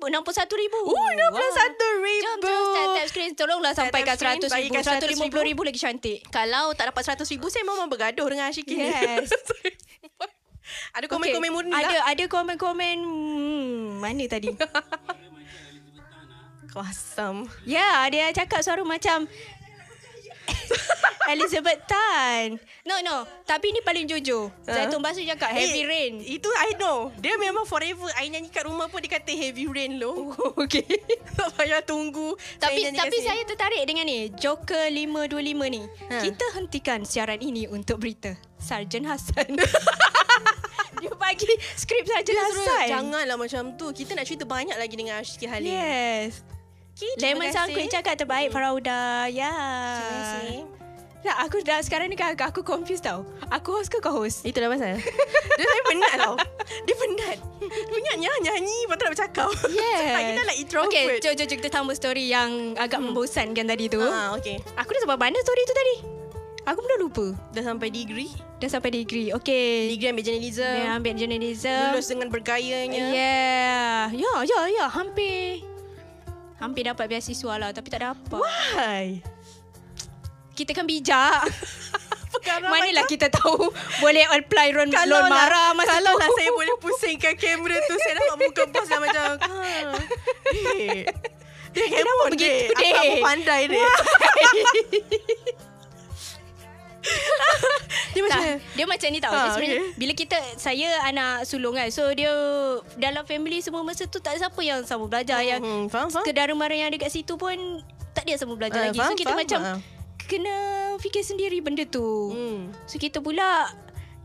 61,000. Jom tap screen. Tolonglah sampaikan Tap screen, 100,000. bagikan 150,000 lagi cantik. Kalau tak dapat 100,000, saya memang bergaduh dengan Ashiki. Yes. Ada komen-komen murni tak? Ada komen-komen mana tadi? Kosam. Ya, dia cakap suara macam Elizabeth Tan. No. Tapi ni paling jujur. Zaitun Basu cakap heavy rain. Itu I know. Dia memang forever. I nyanyi kat rumah pun dia kata heavy rain loh. Okay. Tak payah tunggu. Tapi saya tertarik dengan ni. Joker 525 ni. Kita hentikan siaran ini untuk berita. Sarjan Hassan. Dia bagi skrip Sarjan Hassan. Janganlah macam tu. Kita nak cerita banyak lagi dengan Ashiki Halim. Yes. Okay, Lemon Sangkut cakap terbaik Farauda. Ya. Terima kasih. Nah, aku dah sekarang ni aku confused tau. Aku host ke kau host? Itulah pasal. Dia penat tau. Dia penat. Dia nyanyi lepas tu nak bercakap. Yeah. Kita like introvert. Okay, jom kita tambah story yang agak membosankan tadi tu. Okay. Aku dah sampai mana story tu tadi? Aku pun dah lupa. Dah sampai degree. Okay. Degree ambil journalism. Dia ambil journalism. Lulus dengan bergayanya. Ya. Hampir dapat beasiswa lah, tapi tak dapat. Why? Kita kan bijak. Manalah kita tahu boleh apply loan marah masa kalau tu. Kalau saya boleh pusingkan kamera tu, saya nampak muka bos dah macam dia kenapa begitu, Dek? Aku pandai dia. Dia macam ni tau. Dia sebenarnya bila saya anak sulung kan. So dia dalam family semua masa tu tak ada siapa yang sama belajar. Yang saudara-mara yang ada kat situ pun tak ada sama belajar lagi. So kita macam kena fikir sendiri benda tu. So kita pula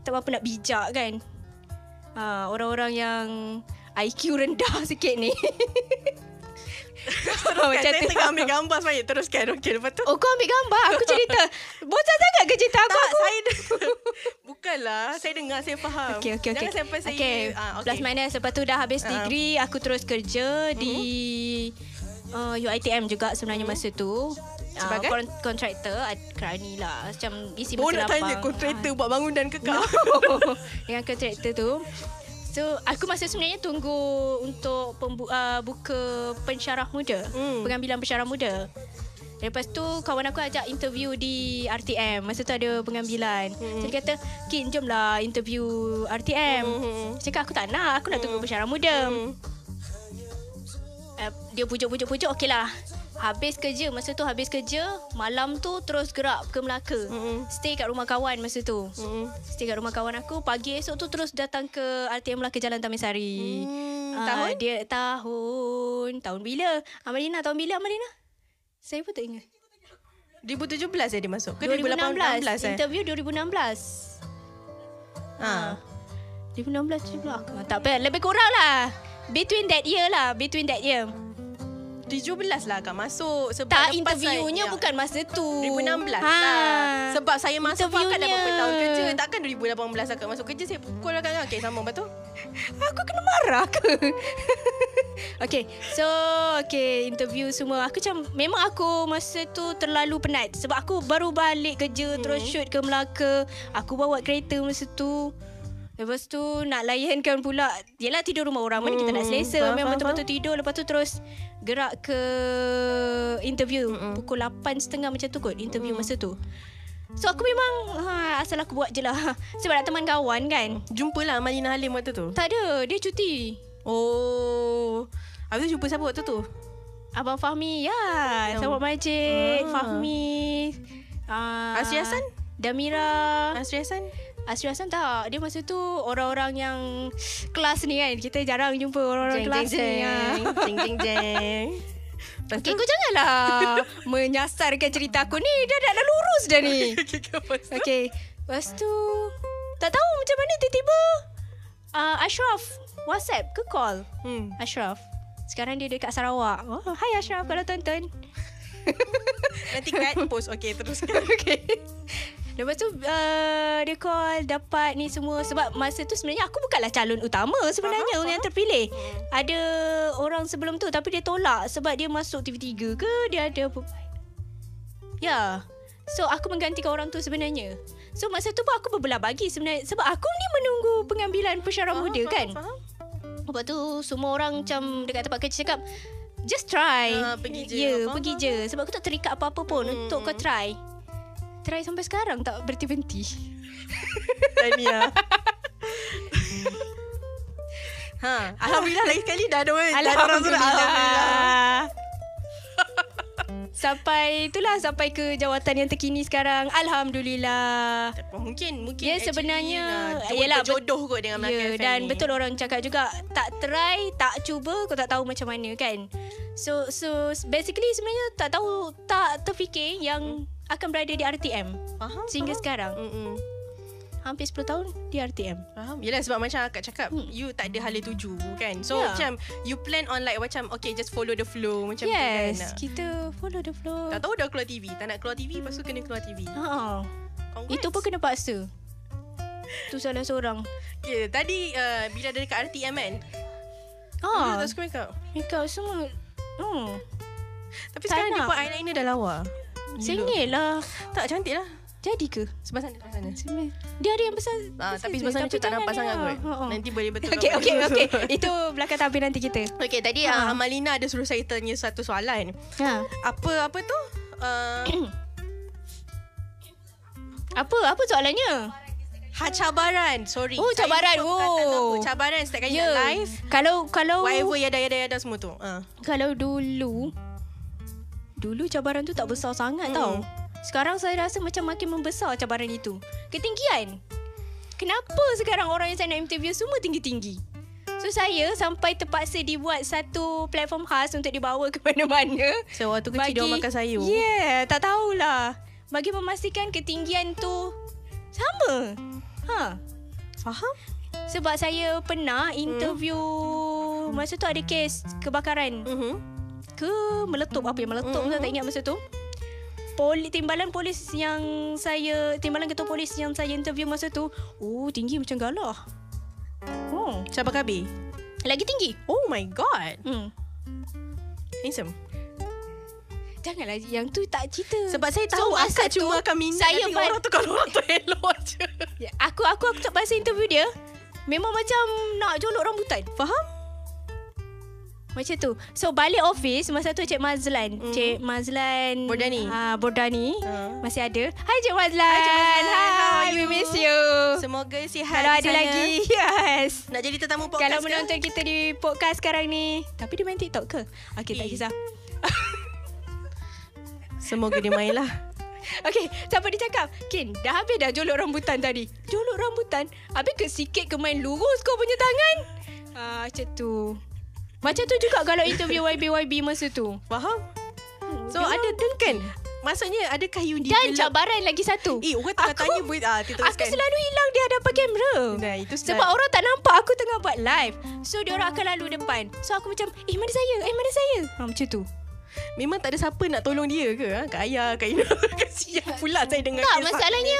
tak apa nak bijak kan. Orang-orang yang IQ rendah sikit ni. Macam saya tengah ambil gambar sebenarnya. Teruskan. Okay, lepas tu. Oh, kau ambil gambar. Aku cerita. Bosan sangat ke cerita aku? Tak, saya bukanlah. Saya dengar, saya faham. Okay. Jangan sampai saya plus minus. Lepas tu dah habis degree. Aku terus kerja di UiTM juga sebenarnya masa tu. Sebagai? Kontraktor. Kerani lah. Macam isi masa lapang. Nak tanya kontraktor buat bangunan ke kau? Dengan kontraktor tu. So, aku masih sebenarnya tunggu untuk buka pensyarah muda. Pengambilan pensyarah muda. Lepas tu, kawan aku ajak interview di RTM. Masa tu ada pengambilan. So, dia kata, Kin, jomlah interview RTM. Saya cakap, aku tak nak. Aku nak tunggu pensyarah muda. Dia pujuk-pujuk, okey lah. Habis kerja, masa tu habis kerja, malam tu terus gerak ke Melaka. Stay kat rumah kawan masa tu. Stay kat rumah kawan aku. Pagi esok tu terus datang ke RTM Melaka Jalan Tamisari. Tahun? Dia tahun bila? Amalina, tahun bila Amalina? Saya pun tak ingat. 2017 dia masuk ke 2016? 2018 Interview 2016. 2016 juga. Tak apa, lebih kurang lah. Between that year. 17 lah Kak masuk. Sebab tak, interviewnya bukan masa tu. 2016 lah. Sebab saya masuk Akak dah berapa tahun kerja. Takkan 2018 Akak masuk kerja saya pukul Akak. Okay, sambung betul. Aku kena marah ke? Okay, so interview semua. Aku macam, memang aku masa tu terlalu penat. Sebab aku baru balik kerja terus shoot ke Melaka. Aku bawa kereta masa tu. Lepas tu nak layankan pula. Yelah, tidur rumah orang, mana kita nak selesa. Memang betul-betul tidur. Lepas tu terus gerak ke interview. Pukul 8.30 macam tu kot interview masa tu. So aku memang asal aku buat je lah. Sebab nak teman kawan kan. Jumpalah Malina Halim waktu tu? Tak ada, dia cuti. Oh, habis tu jumpa siapa waktu tu? Abang Fahmi, ya. Sahabat Majid, Fahmi, Asri Hassan? Damira. Asri Hassan tak. Dia masa tu orang-orang yang kelas ni kan. Kita jarang jumpa orang-orang kelas ni. Jeng. Okay, kau janganlah menyasarkan cerita aku ni. Dah lurus dah ni. Okay, lepas tu tak tahu macam mana tiba-tiba Ashraf WhatsApp ke call. Ashraf sekarang dia dekat Sarawak. Hai Ashraf, kalau tonton. Nanti kat post. Okay, teruskan. Okay. Lepas tu dia call dapat ni semua. Sebab masa tu sebenarnya aku bukanlah calon utama sebenarnya yang terpilih. Ada orang sebelum tu tapi dia tolak sebab dia masuk TV3 ke dia ada apa. Ya. So aku menggantikan orang tu sebenarnya. So masa tu pun aku berbelah bagi sebenarnya. Sebab aku ni menunggu pengambilan pensyarah muda kan. Lepas tu semua orang macam dekat tempat kerja cakap, just try. Pergi je. Ya, pergi je. Sebab aku tak terikat apa-apa pun untuk kau try. Try sampai sekarang tak berhenti-henti. Tahniah. Alhamdulillah lagi sekali dah ada orang. Alhamdulillah. Sampai ke jawatan yang terkini sekarang. Alhamdulillah. Mungkin Ya sebenarnya yalah jodoh kot dengan Melaka FM dan ni. betul orang cakap juga, tak try, tak cuba, kau tak tahu macam mana kan. So basically sebenarnya tak terfikir yang akan berada di RTM sehingga sekarang. Hampir 10 tahun di RTM. Faham? Yelah sebab macam akak cakap, you tak ada hala tuju kan. So macam you plan on like macam okay just follow the flow macam tu kan. Yes, kita follow the flow. Tak tahu dah keluar TV, tak nak keluar TV, lepas tu kena keluar TV. Itu pun kena paksa. Tu salah seorang. Okay, tadi bila ada dekat RTM kan, you tak suka make up semua. Tapi sekarang dia buat eyeliner dah lawa. Sengit lah. Tak cantik lah. Jadi ke? Sebelah sana. Dia ada yang besar. Tapi sebelah sana tak nampak sangat kot. Nanti boleh betul. Okay. Itu belakang tabir nanti kita. Okay, tadi Amalina ada suruh saya tanya satu soalan. Apa tu? Apa soalannya? Cabaran. Sorry. Cabaran. Cabaran setiap kali nak live. Kalau whatever yada semua tu. Kalau dulu cabaran tu tak besar sangat tau. Sekarang saya rasa macam makin membesar cabaran itu. Ketinggian. Kenapa sekarang orang yang saya nak interview semua tinggi-tinggi? So saya sampai terpaksa dibuat satu platform khas untuk dibawa ke mana-mana. So waktu kecil dia makan sayur. Tak tahulah. Bagi memastikan ketinggian tu sama. Faham? Sebab saya pernah interview masa tu ada kes kebakaran. Ke meletup, apa yang meletup saya tak ingat masa tu. Timbalan ketua polis yang saya interview masa tu, tinggi macam galah. Cabar kabir lagi tinggi. Oh my god. Handsome. Janganlah yang tu tak cerita. Sebab saya tahu akak cuma akan minat saya orang tu kalau orang tu elok je. Aku tak pasal interview dia, memang macam nak jolok rambutan. Faham? Macam tu. So balik office masa tu Cik Mazlan. Cik Mazlan Bordani masih ada. Hai Cik Mazlan. Hai, we miss you. Semoga sihat. Kalau ada lagi, yes. Nak jadi tetamu podcast. Kalau menonton kita di podcast sekarang ni. Tapi dia main TikTok ke? Okay, tak kisah. Semoga dia main lah. Okay, siapa dia cakap? Kin, dah habis dah jolok rambutan tadi. Jolok rambutan? Habis ke sikit ke main lurus kau punya tangan? Macam tu. Macam tu juga kalau interview YB masa tu. Faham? So ada kan? Maksudnya adakah you dan cabaran lagi satu. Orang tengah tanya aku selalu hilang di hadapan kamera. Sebab orang tak nampak aku tengah buat live. So dia orang akan lalu depan. So aku macam mana saya? Macam tu. Memang tak ada siapa nak tolong dia ke? Kak Ayah, Kak Ina. Kasihan pula saya dengar. Tak, masalahnya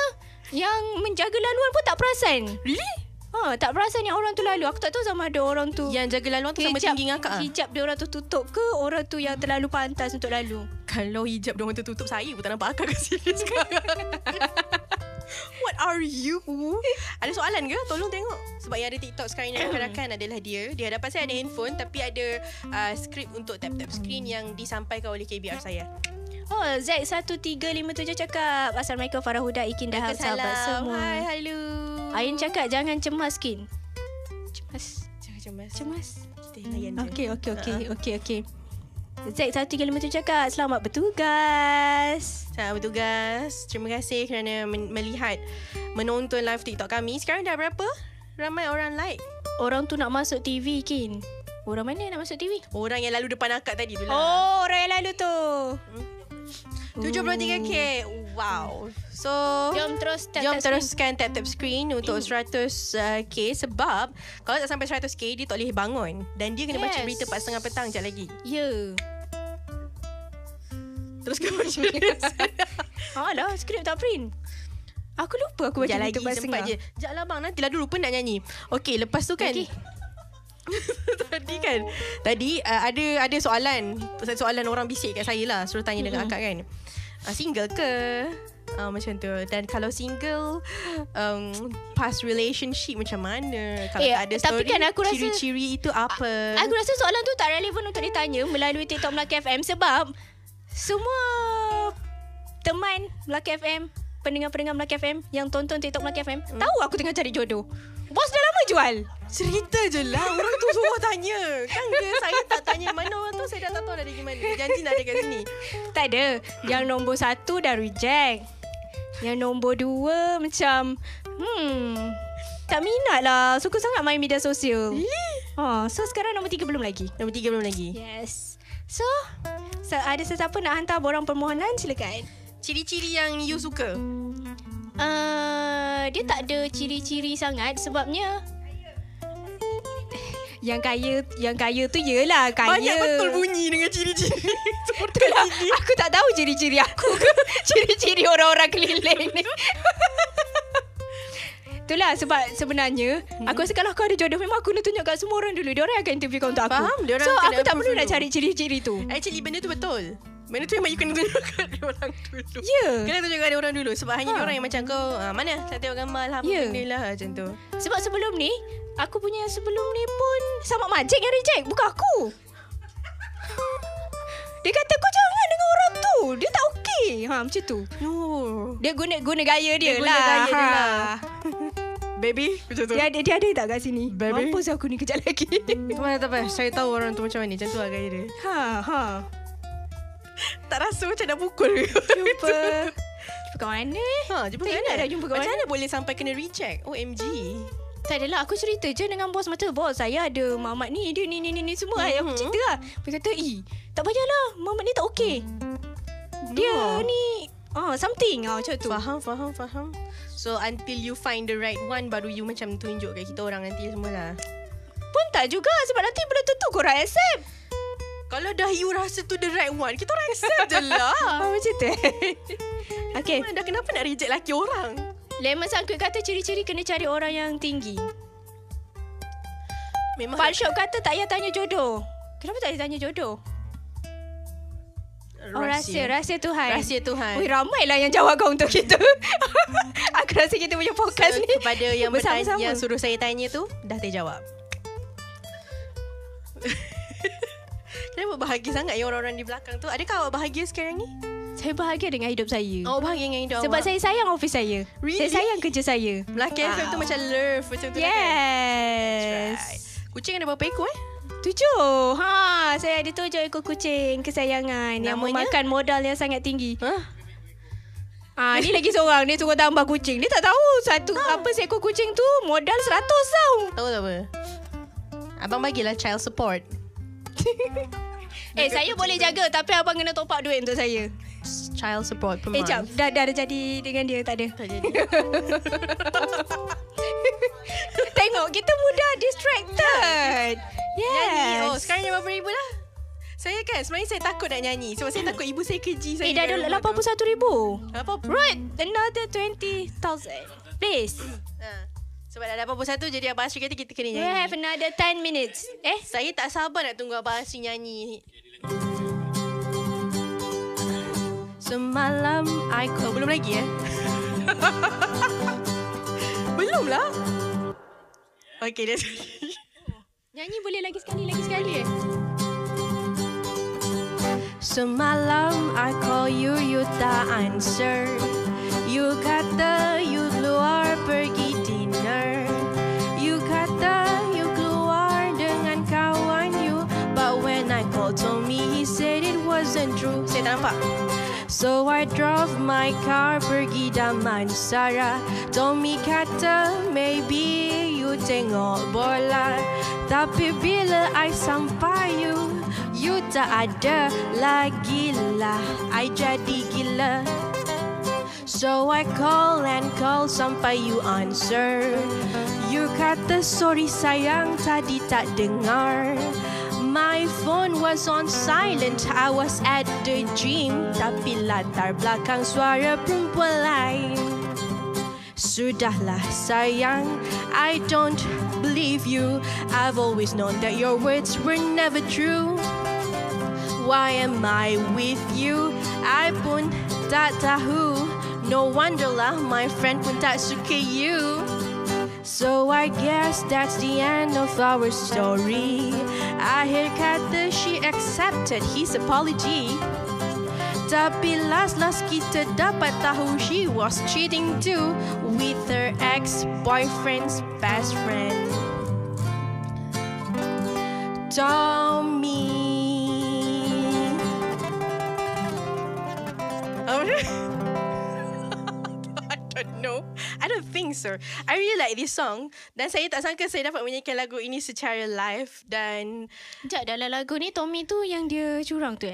yang menjaga laluan pun tak perasan. Really? Tak perasan yang orang tu lalu. Aku tak tahu sama ada orang tu yang jaga laluan tu sama tinggi dengan akak. Hijab dia orang tu tutup ke orang tu yang terlalu pantas untuk lalu? Kalau hijab dia orang tu tutup, saya pun tak nampak akak kat sini sekarang. What are you? Ada soalan ke? Tolong tengok. Sebab yang ada TikTok sekarang yang rakan adalah dia. Di hadapan saya ada handphone, tapi ada skrip untuk tap-tap screen yang disampaikan oleh KBR saya. Z1357 cakap, Assalamualaikum Farah Huda, Ikin Dahab, sahabat semua. Hai, hello. Ain cakap jangan cemas Kin. Jangan cemas. Kita layan je. Okey. Z1357 cakap, selamat bertugas. Terima kasih kerana menonton live TikTok kami. Sekarang dah berapa ramai orang like? Orang tu nak masuk TV Kin. Orang mana nak masuk TV? Orang yang lalu depan akak tadi tu lah. Orang yang lalu tu. 73k. Wow. So jom teruskan tap-tap screen untuk 100k. Sebab kalau tak sampai 100k, dia tak boleh bangun. Dan dia kena baca berita 4:30 petang sekejap lagi. Teruskan baca berita. Alah, skrip tak print. Aku lupa aku baca berita 4:30. Sempat je. Sekejap lah bang, nanti lalu lupa nak nyanyi. Okay, lepas tu kan Tadi ada soalan orang bisik kat saya lah. Suruh tanya dengan akak kan, single ke? Macam tu. Dan kalau single, past relationship macam mana? Kalau tak ada story, kan aku rasa ciri-ciri itu apa? Aku rasa soalan tu tak relevan untuk ditanya melalui TikTok Melaka FM. Sebab semua teman Melaka FM, pendengar-pendengar Melaka FM yang tonton TikTok Melaka FM tahu aku tengah cari jodoh. Bos dah lama jual. Cerita je lah. Orang tu suruh tanya. Kan ke saya tak tanya mana orang tu. Saya dah tak tahu dah dari mana. Dia janji nak ada kat sini. Tak ada. Yang nombor 1 dah reject. Yang nombor 2 macam tak minat lah. Suka sangat main media sosial. So sekarang nombor 3 belum lagi. Nombor 3 belum lagi. Yes. So ada sesiapa nak hantar borang permohonan, silakan. Ciri-ciri yang you suka? Dia tak ada ciri-ciri sangat sebabnya yang kaya tu yelah kaya. Banyak betul bunyi dengan ciri-ciri. Itulah, aku tak tahu ciri-ciri aku ke ciri-ciri orang-orang keliling ni. Itulah sebab sebenarnya aku rasa kalau aku ada jodoh memang aku nak tunjuk kat semua orang dulu. Diorang akan interview kau untuk aku. Faham? Diorang So kena aku tak approve perlu dulu. nak cari ciri-ciri tu. Actually benda tu betul. Benda tu memang you kena tunjuk kat diorang dulu. Ya. Kena tunjuk kat diorang dulu. Sebab hanya diorang yang macam kau, mana tak tengok gambar, alhamdulillah macam tu. Sebab sebelum ni aku punya sebelum ni pun sama Majid yang reject, bukan aku. Dia kata kau jangan dengan orang tu. Dia tak okey. Macam tu. Dia guna gaya dia, Dia guna lah. gaya dia lah. Baby macam tu. Dia ada tak kat sini? Baby. Mampus aku ni kejap lagi. Tak apa. Saya tahu orang tu macam mana. Macam tu lah gaya dia. Tak rasa macam nak pukul. Jumpa kat mana? Jumpa Tak kat ingat mana? dah jumpa kat Macam mana. mana boleh sampai kena reject? OMG. Tak adalah, aku cerita je dengan bos mata. Bos, saya ada Mamat ni, dia ni semua. Aku cerita lah. Dia kata, tak payahlah, Mamat ni tak okey. Dia ni something macam tu. Faham. So until you find the right one, baru you macam tunjuk kat kita orang nanti semua lah. Pun tak juga, sebab nanti belum tentu korang accept. Kalau dah you rasa tu the right one, kita orang accept je lah. Macam tu. Okay. Dah kenapa nak reject laki orang? Lemon Sangkut kata ciri-ciri kena cari orang yang tinggi. Memang Pak Syok kata tak payah tanya jodoh. Kenapa tak payah tanya jodoh? Rahsia Tuhan. Rahsia Tuhan. Ui, ramailah yang jawab kau untuk kita. Aku rasa kita punya podcast ni kepada yang bertanya, bersama-sama. yang suruh saya tanya tu, dah terjawab. Kenapa bahagia sangat yang orang-orang di belakang tu? Adakah awak bahagia sekarang ni? Saya bahagia dengan hidup saya. Bahagia dengan hidup Sebab awak? saya sayang office saya. Really? Saya sayang kerja saya. Melaki FM tu macam love macam tu. Yes. Right. Kucing ada berapa ekor 7. Saya ada 7 ekor kucing kesayangan yang Namanya? memakan modal yang sangat tinggi. Ni lagi seorang, dia suruh tambah kucing. Dia tak tahu seekor kucing tu modal 100 tau. Tahu tak apa? Abang bagilah child support. Saya boleh jaga tapi abang kena top up duit untuk saya. Child support per month. Jap, dah ada jadi dengan dia, tak ada. Tak jadi. Tengok, kita mudah distracted. Yes. Sekarang yang berapa ribu lah? Saya kan sebenarnya saya takut nak nyanyi. Sebab saya takut ibu saya keji saya. Dah ada 81,000. Apa? Right, another 20,000. Please. Sebab dah ada 81, jadi Abang Asri kata kita kena We nyanyi. have another 10 minutes. Saya tak sabar nak tunggu Abang Asri nyanyi. Semalam belum lagi Belum lah. Okay, dah. Nyanyi boleh lagi sekali Semalam I call you, you tak answer. You kata you keluar pergi dinner. You kata you keluar dengan kawan you. But when I called Tommy, he said it wasn't true. Saya tak nampak. So I drove my car pergi Damansara. Tommy kata maybe you tengok bola. Tapi bila I sampai you tak ada lagi lah. I jadi gila. So I call and call sampai you answer. You kata sorry sayang tadi tak dengar. My phone was on silent, I was at the gym. Tapi latar belakang suara perempuan lain. Sudahlah sayang, I don't believe you. I've always known that your words were never true. Why am I with you? I pun tak tahu. No wonder lah my friend pun tak suka you. So I guess that's the end of our story. Akhir kata she accepted his apology. Tapi last kita dapat tahu she was cheating too with her ex-boyfriend's best friend, Tommy. I don't know. I don't think so. I really like this song. Dan saya tak sangka saya dapat menyanyikan lagu ini secara live. Dan Sekejap, dalam lagu ni Tommy tu yang dia curang tu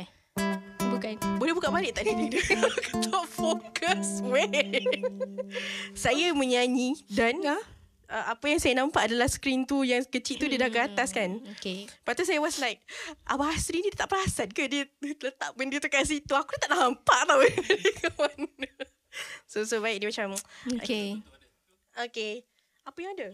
Bukan. boleh buka balik tak ni? Tak fokus. Wait. Saya menyanyi dan apa yang saya nampak adalah skrin tu yang kecil tu dia dah ke atas kan. Okay. Lepas tu saya was like, Abah Hasri ni tak perasan ke dia letak benda tu kat situ? Aku tak nampak tau dia ke mana. So baik dia macam Okay. Apa yang ada?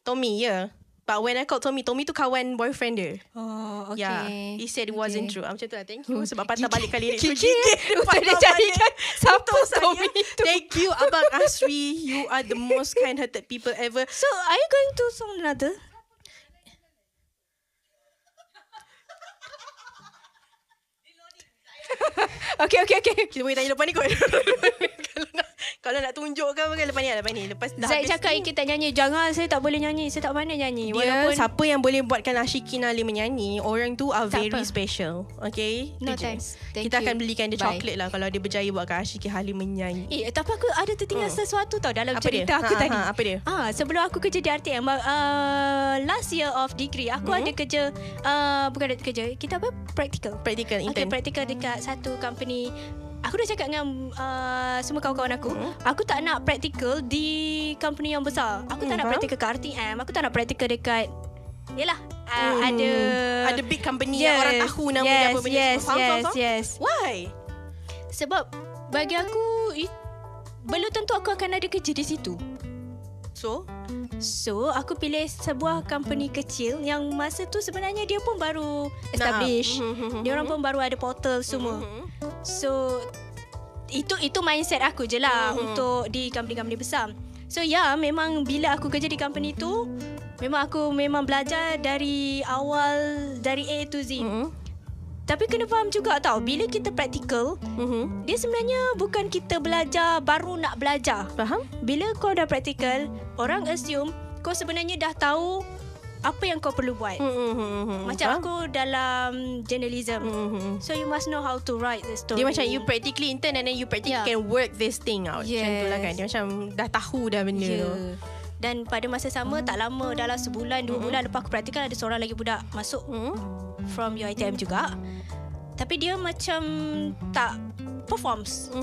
Tommy, yeah. But when I called Tommy tu kawan boyfriend dia. Oh, okay. Yeah, he said it wasn't true. Macam tu lah. Thank you sebab patah balikkan lirik tu. Untuk dia carikan siapa Tommy tu. Thank you Abang Asri. You are the most kind-hearted people ever. So, are you going to song another? Okay. Kita boleh tanya lepas ni kot. Kalau nak tunjuk ke apa kan lepas ni. Lepas dah Zaid habis cakap ni. kita nyanyi. Jangan, saya tak boleh nyanyi. Saya tak pandai nyanyi. Dia siapa yang boleh buatkan Ashikin Ali menyanyi, orang tu are Tak very apa. special. Okay? No Dia je. thanks. Thank Kita you. akan belikan dia Bye. coklat lah kalau dia berjaya buatkan Ashikin Ali menyanyi. tapi aku ada tertinggal sesuatu tau dalam Apa cerita dia? aku tadi. Apa dia? Sebelum aku kerja di RTM, last year of degree, aku ada kerja, bukan ada kerja, kita apa? Practical. Practical, Okay, intern. practical dekat satu company. Aku dah cakap dengan semua kawan-kawan aku, aku tak nak practical di company yang besar. Aku tak nak practical kat RTM, aku tak nak practical dekat yelah, ada big company yang orang tahu nama dia apa benda. Yes. Why? Sebab bagi aku belum tentu aku akan ada kerja di situ. So, aku pilih sebuah company kecil yang masa tu sebenarnya dia pun baru establish. Dia orang pun baru ada portal semua. So, itu mindset aku je lah untuk di company-company besar. So, memang bila aku kerja di company tu, memang aku belajar dari awal, dari A to Z. Tapi kena faham juga tau, bila kita practical, dia sebenarnya bukan kita belajar baru nak belajar. Faham? Bila kau dah practical, orang assume kau sebenarnya dah tahu apa yang kau perlu buat. Macam aku dalam journalism. So you must know how to write the story. Dia macam you practically intern and then you practically can work this thing out. Macam tu lah kan. Dia macam dah tahu dah benda tu. Dan pada masa sama, tak lama, dalam sebulan, 2 bulan lepas aku praktikal, ada seorang lagi budak masuk from UiTM juga. Tapi dia macam tak performs.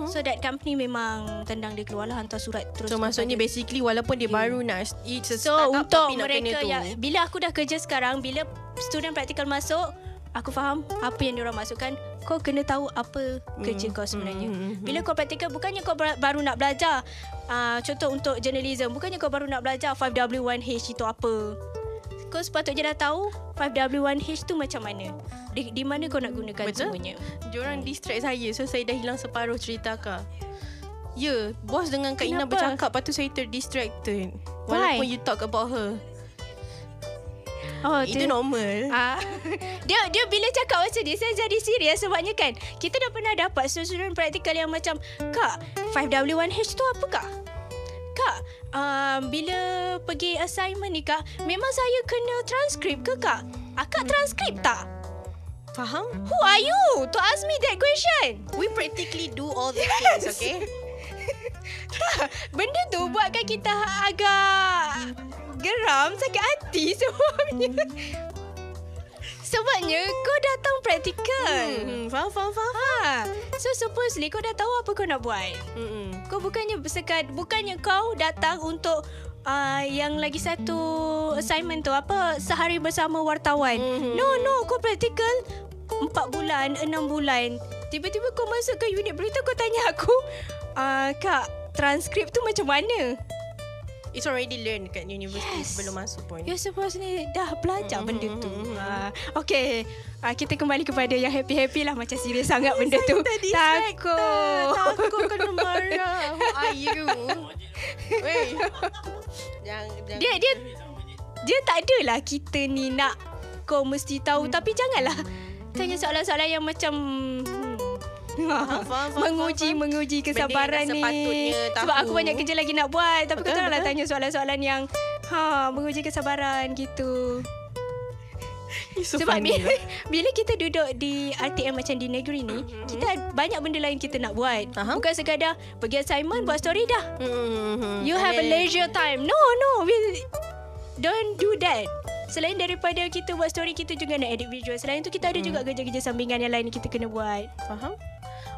So that company memang tendang dia keluar lah, hantar surat terus. So maksudnya basically walaupun dia baru nak it's a So startup, untuk tapi nak mereka kena yang bila aku dah kerja sekarang, bila student praktikal masuk, aku faham apa yang diorang masukkan. Kau kena tahu apa kerja kau sebenarnya. Bila kau praktikal, bukannya kau baru nak belajar. Contoh untuk journalism, bukannya kau baru nak belajar 5W1H itu apa. Kau sepatutnya dah tahu 5W1H tu macam mana. Di mana kau nak gunakan semuanya. Diorang distract saya. So saya dah hilang separuh cerita Kak. Ya, bos dengan Kak Ina bercakap, lepas tu saya terdistracted. Walaupun you talk about her. Itu normal. Dia bila cakap macam ni, saya jadi serius sebabnya kan kita dah pernah dapat student practical yang macam, Kak, 5W1H tu apa Kak? Kak, bila pergi assignment ni Kak, memang saya kena transcript ke Kak? Akak transcript tak? Faham? Who are you to ask me that question? We practically do all the things, okay? Benda tu buatkan kita agak geram, sakit hati sebabnya. Sebabnya kau datang praktikal. Faham. So supposedly kau dah tahu apa kau nak buat. Kau bukannya kau datang untuk yang lagi satu assignment tu apa, sehari bersama wartawan. No, kau praktikal 4 bulan, 6 bulan. Tiba-tiba kau masuk ke unit berita, kau tanya aku, Kak, transkrip tu macam mana? It's already learned kat universiti sebelum masuk pun. You supposed ni dah belajar benda tu. Okay, kita kembali kepada yang happy-happy lah. Macam serius sangat benda tu. Takut kena marah. Who are you? Wait. Dia tak adalah kita ni nak kau mesti tahu. Tapi janganlah tanya soalan-soalan yang macam Menguji kesabaran ni. Sebab aku banyak kerja lagi nak buat. Tapi kau janganlah tanya soalan-soalan yang menguji kesabaran gitu. Sebab bila kita duduk di RTM macam di negeri ni, kita banyak benda lain kita nak buat. Bukan sekadar pergi assignment, buat story dah. You have a leisure time. No, don't do that. Selain daripada kita buat story, kita juga nak edit video. Selain tu kita ada juga kerja-kerja sampingan yang lain kita kena buat. Faham?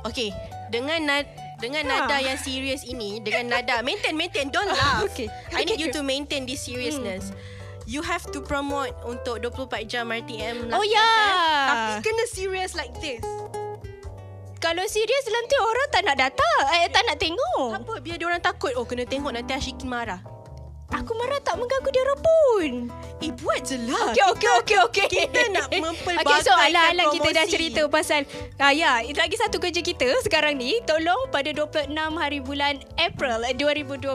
Okay, dengan nada yang serius ini, dengan nada maintain, don't laugh. I need you to maintain this seriousness. You have to promote untuk 24 jam RTM. Oh ya. Tapi kena serious like this. Kalau serius nanti orang tak nak datang, tak nak tengok. Apa? Biar dia orang takut. Oh, kena tengok nanti Ashikin marah. Aku marah tak mengganggu dia orang pun. Buat je lah. Okay. Kita nak mempelbagaikan okay, so alang-alang promosi. kita dah cerita pasal itu lagi satu kerja kita sekarang ni. Tolong pada 26 hari bulan April 2025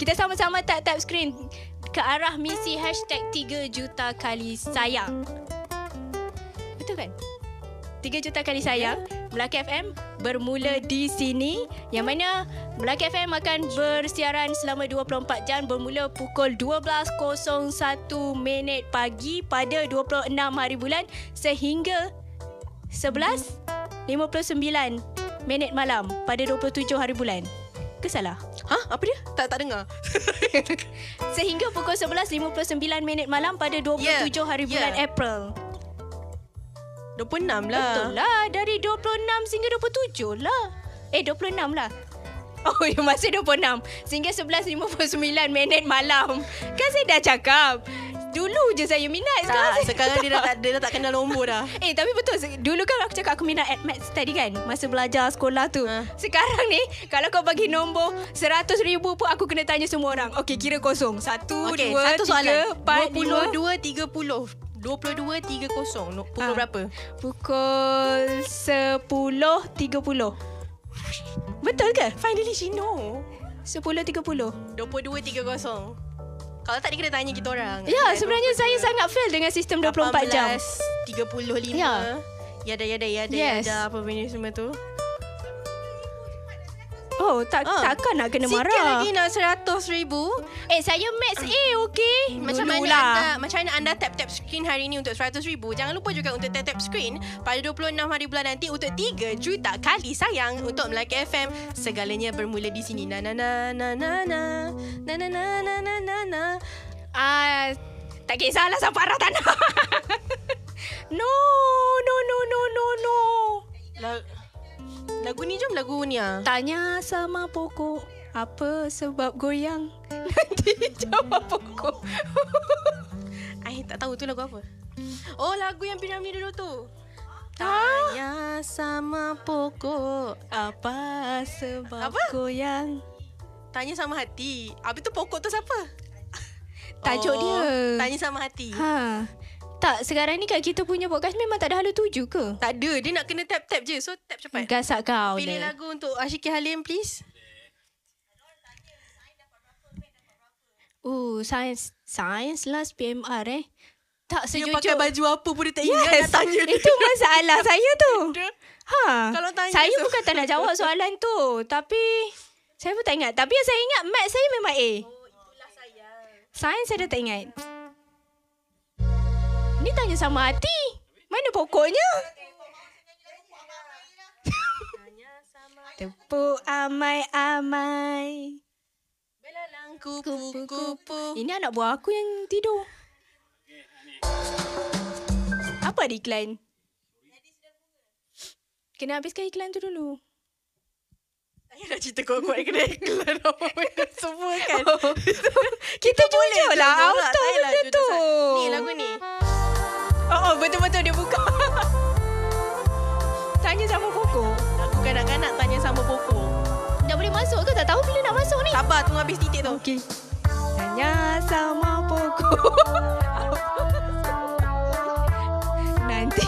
kita sama-sama tap screen ke arah misi #3 juta kali sayang. Betul kan? 3 juta kali sayang. Melaka FM bermula di sini, yang mana Melaka FM akan bersiaran selama 24 jam bermula pukul 12.01 pagi pada 26 hari bulan sehingga 11.59 malam pada 27 hari bulan. Ke salah? Apa dia? Tak dengar. Sehingga pukul 11.59 malam pada 27 hari bulan April. 26 lah. Betul lah. Dari 26 sehingga 27 lah. 26 lah. Oh, masih 26. Sehingga 11.59 malam. Kan saya dah cakap. Dulu je saya minat. Sekarang dia dah tak kenal nombor dah. Tapi betul. Dulu kan aku cakap aku minat maths tadi kan. Masa belajar sekolah tu. Sekarang ni, kalau kau bagi nombor 100,000 pun aku kena tanya semua orang. Okey, kira kosong. 1, 2, 3, 4, 5 22, 30. 22.30. Pukul berapa? Pukul 10.30. Betul ke? Finally she know. 10.30. 22.30. Kalau tak dia kena tanya kita orang. Ya, sebenarnya saya sangat fail dengan sistem 24 jam. 18.35. Yada. Yes. Apa benda semua tu. Oh, takkan nak kena marah. Sikit lagi nak 100,000. Saya maths okey. Macam mana anda tap screen hari ni untuk 100,000. Jangan lupa juga untuk tap screen pada 26 hari bulan nanti untuk 3 juta kali sayang untuk Melaka FM. Segalanya bermula di sini. Na na na na na na na na na na na na. Tak kisahlah siapa arah tanah. No. Lagu ni jom lagu ni Tanya sama pokok apa sebab goyang. Nanti jawab pokok. Tak tahu tu lagu apa. Oh, lagu yang Piramli dulu tu. Tanya sama pokok apa sebab goyang. Tanya sama hati. Habis tu pokok tu siapa? Tajuk dia Tanya sama hati. Tak, sekarang ni kat kita punya podcast memang tak ada hala tuju ke? Tak ada. Dia nak kena tap je. So tap cepat. Gasak kau. Pilih lagu untuk Ashikin Halim please. Sains last PMR Tak sejujur. Dia pakai baju apa pun dia tak ingat nak tanya dia. Itu masalah saya tu. Kalau tanya saya bukan tak nak jawab soalan tu. Tapi saya pun tak ingat. Tapi yang saya ingat maths saya memang A. Itulah saya. Sains saya dah tak ingat. Ni tanya sama hati. Mana pokoknya? Tepuk amai-amai. Belalang kupu-kupu. Ini anak buah aku yang tidur. Apa ada iklan? Kena habiskan iklan tu dulu. Saya dah cerita kuat-kuat kena iklan apa benda semua kan. Kita jujur lah. Auto benda tu. Ni lagu ni. Oh, betul-betul dia buka. Tanya sama pokok. Lagu kanak-kanak tanya sama pokok. Dah boleh masuk ke? Tak tahu bila nak masuk ni. Sabar, tunggu habis titik tu. Okey. Tanya sama pokok. Nanti.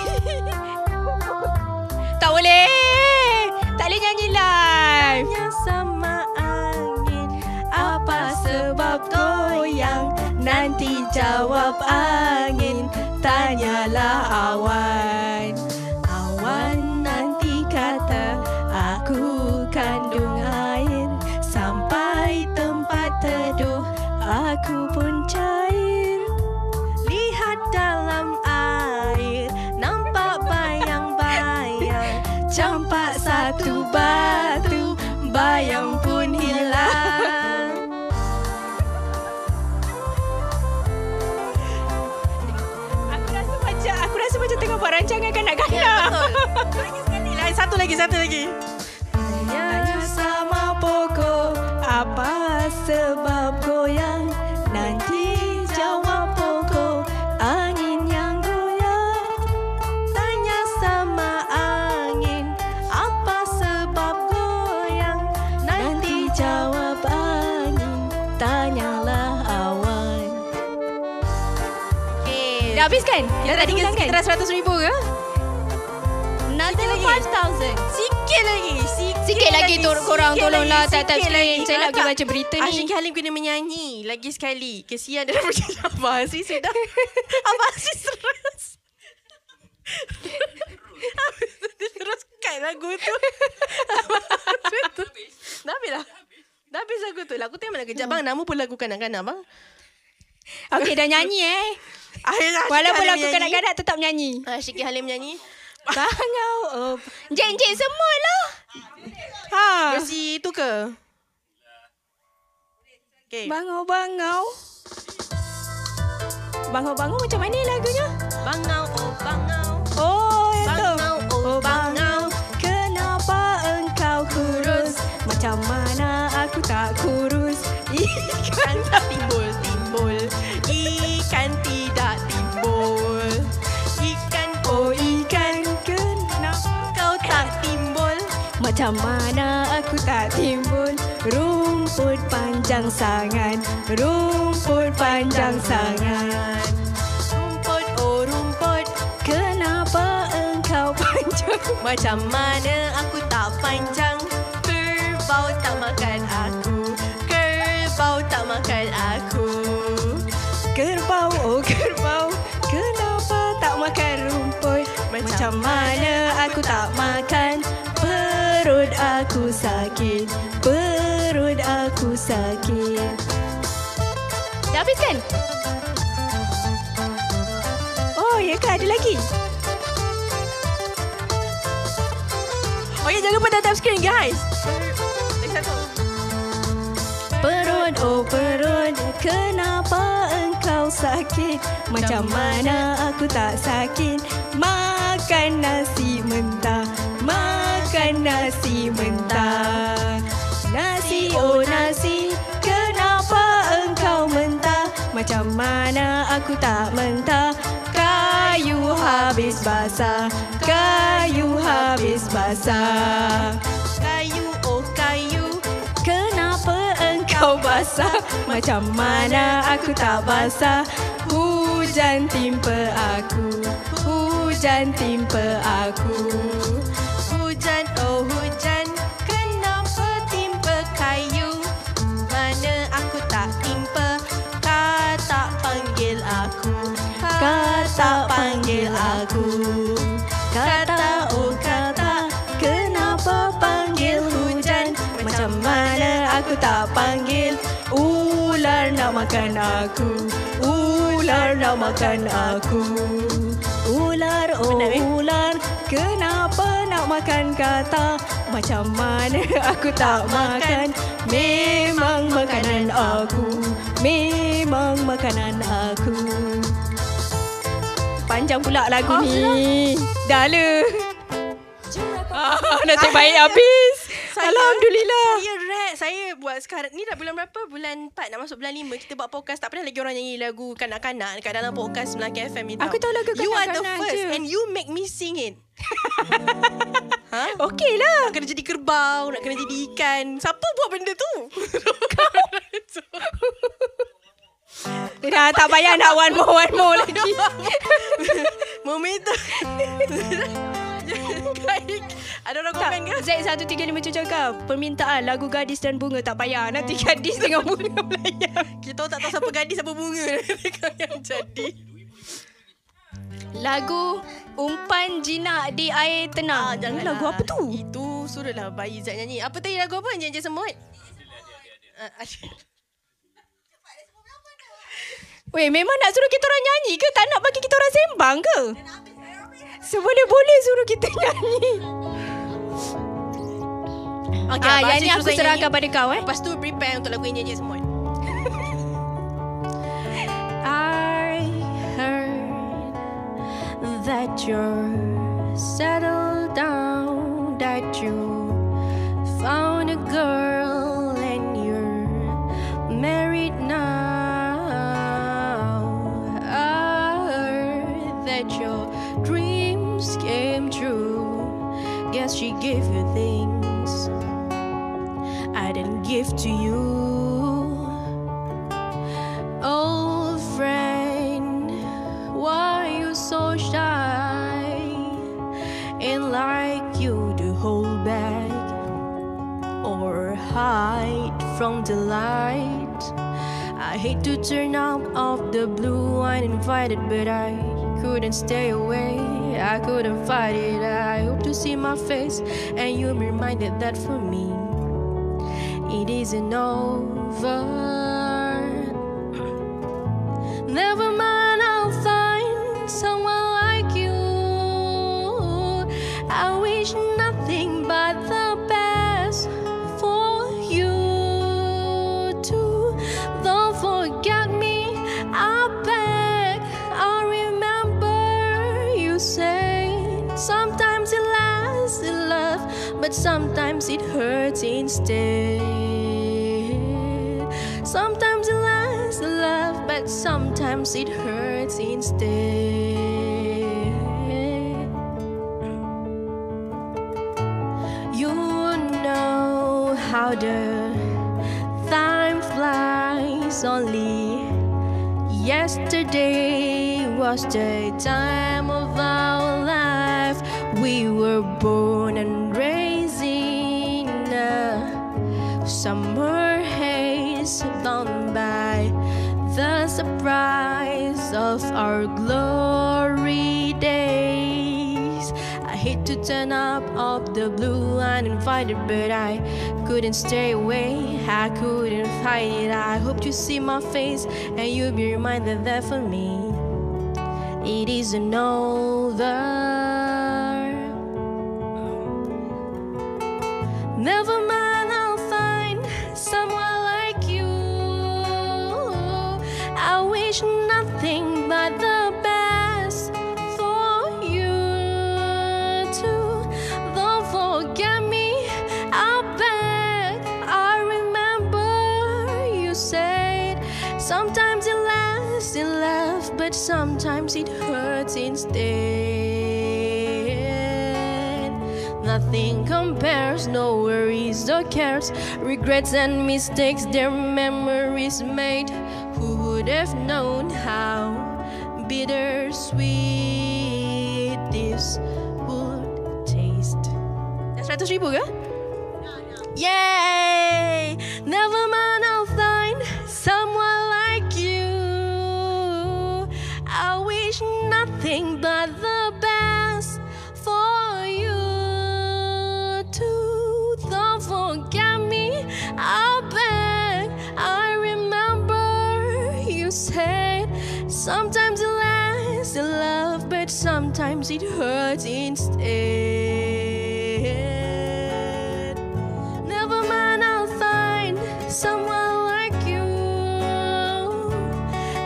Tak boleh. Tak boleh nyanyi live. Tanya sama angin. Apa sebab goyang? Nanti jawab angin. Tanyalah awan. Awan nanti kata campak satu batu, bayang pun hilang. Aku rasa macam tengah buat rancangan kanak-kanak. Betul. Lagi satu lagi. Tanya sama pokok, apa sebab goyang? Nanti jawab pokok, angin yang goyang. Tanya sama angin, apa sebab goyang? Nanti jawab angin, tanyalah awan. Okay. Dah habis kan? Kita tadi kita 100,000 ke? Another 5,000. Sikit lagi. Korang tolonglah Sikit type screen. lagi. Saya nak pergi Tak. baca berita ni. Asyik Halim kena menyanyi lagi sekali. Kesian dia dah macam Abah Aziz sudah. Abah Aziz terus. Dia terus cut lagu tu. Dah habis lah. Dah habis lagu tu. Lagu tu yang mana kejap bang. Nama pun lagu kanak-kanak bang. Okey, dah nyanyi Walaupun lagu kanak-kanak tetap nyanyi. Asyik Halim nyanyi. Bangau. Oh. Jeng-jeng semua lah. Versi tu ke? Okay. Bangau. Bangau macam mana lagunya? Bangau, oh bangau. Oh, itu. Bangau, oh bangau. Kenapa engkau kurus? Macam mana aku tak kurus? Ikan tak timbul. Ikan tidak timbul. Ikan, kenapa Kau tak timbul. macam mana aku tak timbul? Rumput panjang sangat. Rumput, oh rumput. kenapa engkau panjang? Macam mana aku tak panjang. Kerbau tak makan aku. Kerbau, oh kerbau, kenapa tak makan rumput? Macam mana aku tak makan? Perut aku sakit. Dah habis kan? Oh, ya ke? Ada lagi? Oh ya, jangan lupa tap screen guys. Lagi satu. Perut, oh perut, kenapa engkau sakit? Macam mana aku tak sakit? Makan nasi mentah. Nasi, oh nasi, kenapa engkau mentah? Macam mana aku tak mentah? Kayu habis basah. Kayu, oh kayu. Kenapa engkau basah? Macam mana aku tak basah? Hujan timpa aku. Hujan, oh hujan. Kenapa timpa kayu? Mana aku tak timpa. Kau tak panggil aku. Kata, oh kata. Kenapa panggil hujan? Macam mana aku tak panggil? Ular nak makan aku. Ular, oh Benar, ular, kenapa nak makan kata? Macam mana aku tak makan? Memang makanan aku. Panjang pula lagu ni. Dah le. Nasib baik habis. Alhamdulillah. Saya buat sekarang ni dah bulan berapa? Bulan 4 nak masuk bulan 5. Kita buat podcast. Tak pernah lagi orang nyanyi lagu kanak-kanak dekat dalam podcast Melaka FM ni. Aku tahu lagu You are the kanak-kanak first je. and you make me sing it. Okey lah. Nak kena jadi kerbau, nak kena jadi ikan. Siapa buat benda tu? Dah tak payah nak one more lagi. Momentum. Ada orang komen ke? Z135 cakap permintaan lagu Gadis dan Bunga tak payah. Nanti gadis dengan bunga melayang. Kita tak tahu siapa gadis, siapa bunga yang jadi. Lagu Umpan Jinak di Air Tenang. Janganlah. Lagu apa tu? Itu suruhlah Bayi Zat nyanyi. Apa tadi lagu apa? Janji semut. Weh, memang nak suruh kita orang nyanyi ke? Tak nak bagi kita orang sembang ke? Seboleh-boleh suruh kita nyanyi. Yang ni aku serahkan pada kau Lepas tu prepare untuk lagu Injek semua. I heard that you're settled down, that you found a girl and you're married now. I heard that your dreams came true. Guess she gave you things I didn't give to you. Old friend, why you so shy? Ain't like you to hold back or hide from the light. I hate to turn up off the blue uninvited, but I couldn't stay away. I couldn't fight it. I hope to see my face and you'll be reminded that for me it isn't over. Never mind, I'll find someone like you. I wish nothing but the best for you too. Don't forget me, I beg. I remember you said sometimes it lasts in love, but sometimes it hurts instead. Sometimes it lasts in love, but sometimes it hurts instead. You know how the time flies. Only yesterday was the time of our life. We were born and raised in a summer haze, bound by the surprise of our glory days. I hate to turn up off the blue uninvited, but I couldn't stay away. I couldn't hide it. I hope you see my face and you'll be reminded that for me it isn't over. Never mind, I'll find someone like you. I wish nothing but the best for you too. Don't forget me, I beg. I remember you said sometimes it lasts in love, but sometimes it hurts instead. Nothing compares, no worries or cares, regrets and mistakes, their memories made. Who would have known how bittersweet this would taste? Dah 100,000 ke? Yay! Never mind, I'll find someone like you. I wish nothing but the best for you too. Don't forget me, I beg. I remember you said sometimes it lasts in love, but sometimes it hurts instead. Never mind, I'll find someone like you.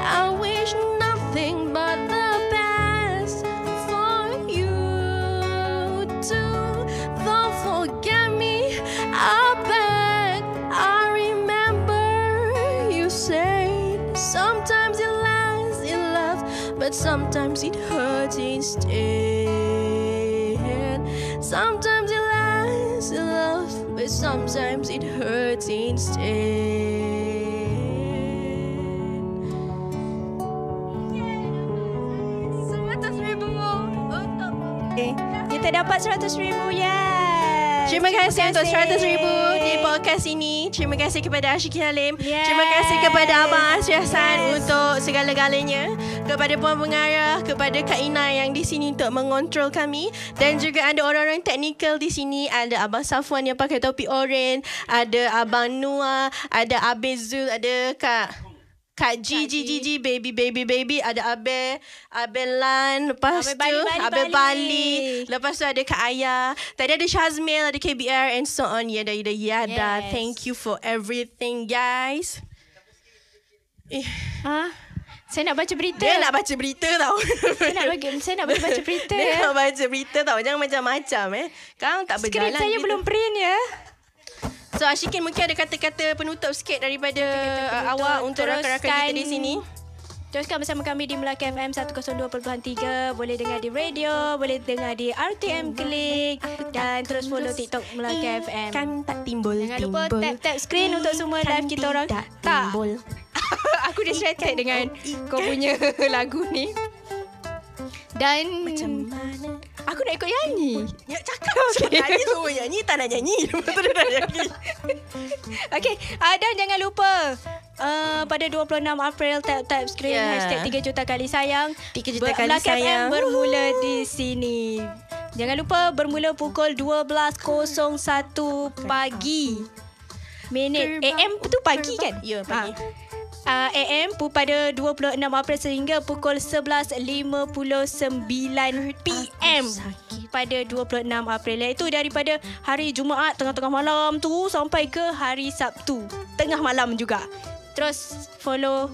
I wish nothing but the best for you too. Don't forget me, I beg. I remember you said sometimes it lasts in love, but sometimes it hurts instead. Sometimes it lasts in love, but sometimes it hurts instead. Kita dapat 100,000, yes. Terima kasih untuk 100,000 di podcast ini. Terima kasih kepada Ashikin Halim. Yes. Terima kasih kepada Abang Asri Hassan untuk segala-galanya. Kepada Puan Pengarah, kepada Kak Ina yang di sini untuk mengontrol kami. Dan juga ada orang-orang teknikal di sini. Ada Abang Safwan yang pakai topi oren. Ada Abang Noah. Ada Abizul. Ada Kak Kak G, baby. Ada Abel Lan. Lepas tu Abel Bali. Lepas tu ada Kak Aya. Tadi ada Shazmil, ada KBR and so on. Yada. Yes. Thank you for everything, guys. Saya nak baca berita. Dia nak baca berita tau. Saya nak baca berita. Dia nak baca berita tau. Jangan macam-macam Kang tak berjalan. Skrip saya belum print ya. So Ashikin mungkin ada kata-kata penutup sikit daripada awak untuk rakan-rakan kita di sini. Teruskan bersama kami di Melaka FM 102.3. Boleh dengar di radio, boleh dengar di RTM Klik dan terus follow TikTok Melaka FM. Kan tak timbul. Jangan lupa tap screen untuk semua live kita orang. Tak. Aku distracted dengan kau punya lagu ni. Dan Macam mana? aku nak ikut nyanyi. Ya cakap nyanyi semua nyanyi. Tak nak nyanyi. Lepas tu dia dah nyanyi. Okay, dan jangan lupa pada 26 April tap screen hashtag 3 juta kali sayang. 3 juta kali Melaka sayang. FM bermula di sini. Jangan lupa bermula pukul 12.01 pagi. Minit AM tu pagi kan? Ya, pagi. AM pada 26 April sehingga pukul 11.59 PM pada 26 April, iaitu daripada hari Jumaat tengah-tengah malam tu sampai ke hari Sabtu tengah malam juga. Terus follow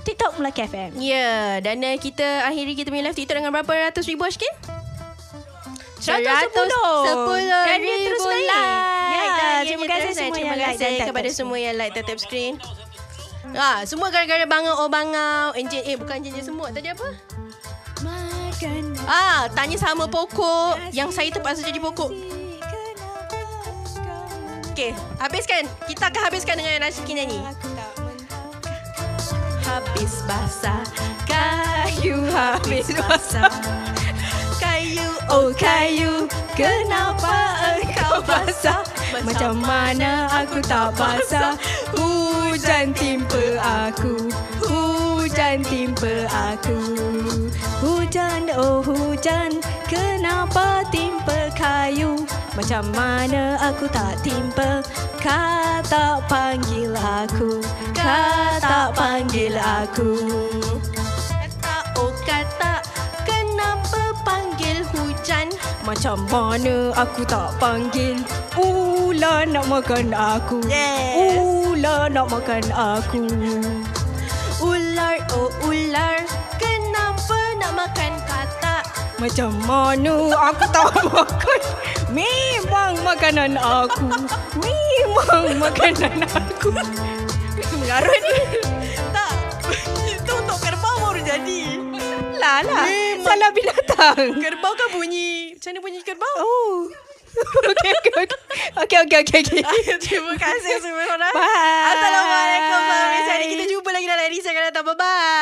TikTok Melaka FM. Ya, dan kita akhiri kita punya live TikTok dengan berapa ratus ribu Ashkin? 110 dan dia terus ribu naik. like. Terima kasih semua Terima yang like kasih dan tap kepada screen. semua yang like dan tap screen. Semua gara-gara bangau bukan JJ semut. Tadi apa? Makan Tanya sama pokok yang saya terpaksa jadi pokok. Okey, habiskan. Kita akan habiskan dengan Ashikin nyanyi. Habis basah, kayu habis basah. Kayu, kenapa engkau basah? Macam mana aku tak basah? Hujan timpa aku. Hujan, oh hujan, kenapa timpa kayu? Macam mana aku tak timpa? Kau tak panggil aku. Kata, kenapa panggil hujan? Macam mana aku tak panggil? Ular nak makan aku. Yes. Ular nak makan aku. Ular, oh ular, kenapa nak makan katak? Macam mana aku tak makan? Memang makanan aku. Mengarut ni. Tak, itu untuk kerbau baru jadi. Lah. Memang. Salah binatang. Kerbau kan bunyi. Macam mana bunyi kerbau? Oh. Okay. Terima kasih semua orang. Bye. Assalamualaikum. Kita jumpa lagi dalam edisi akan datang. Bye-bye.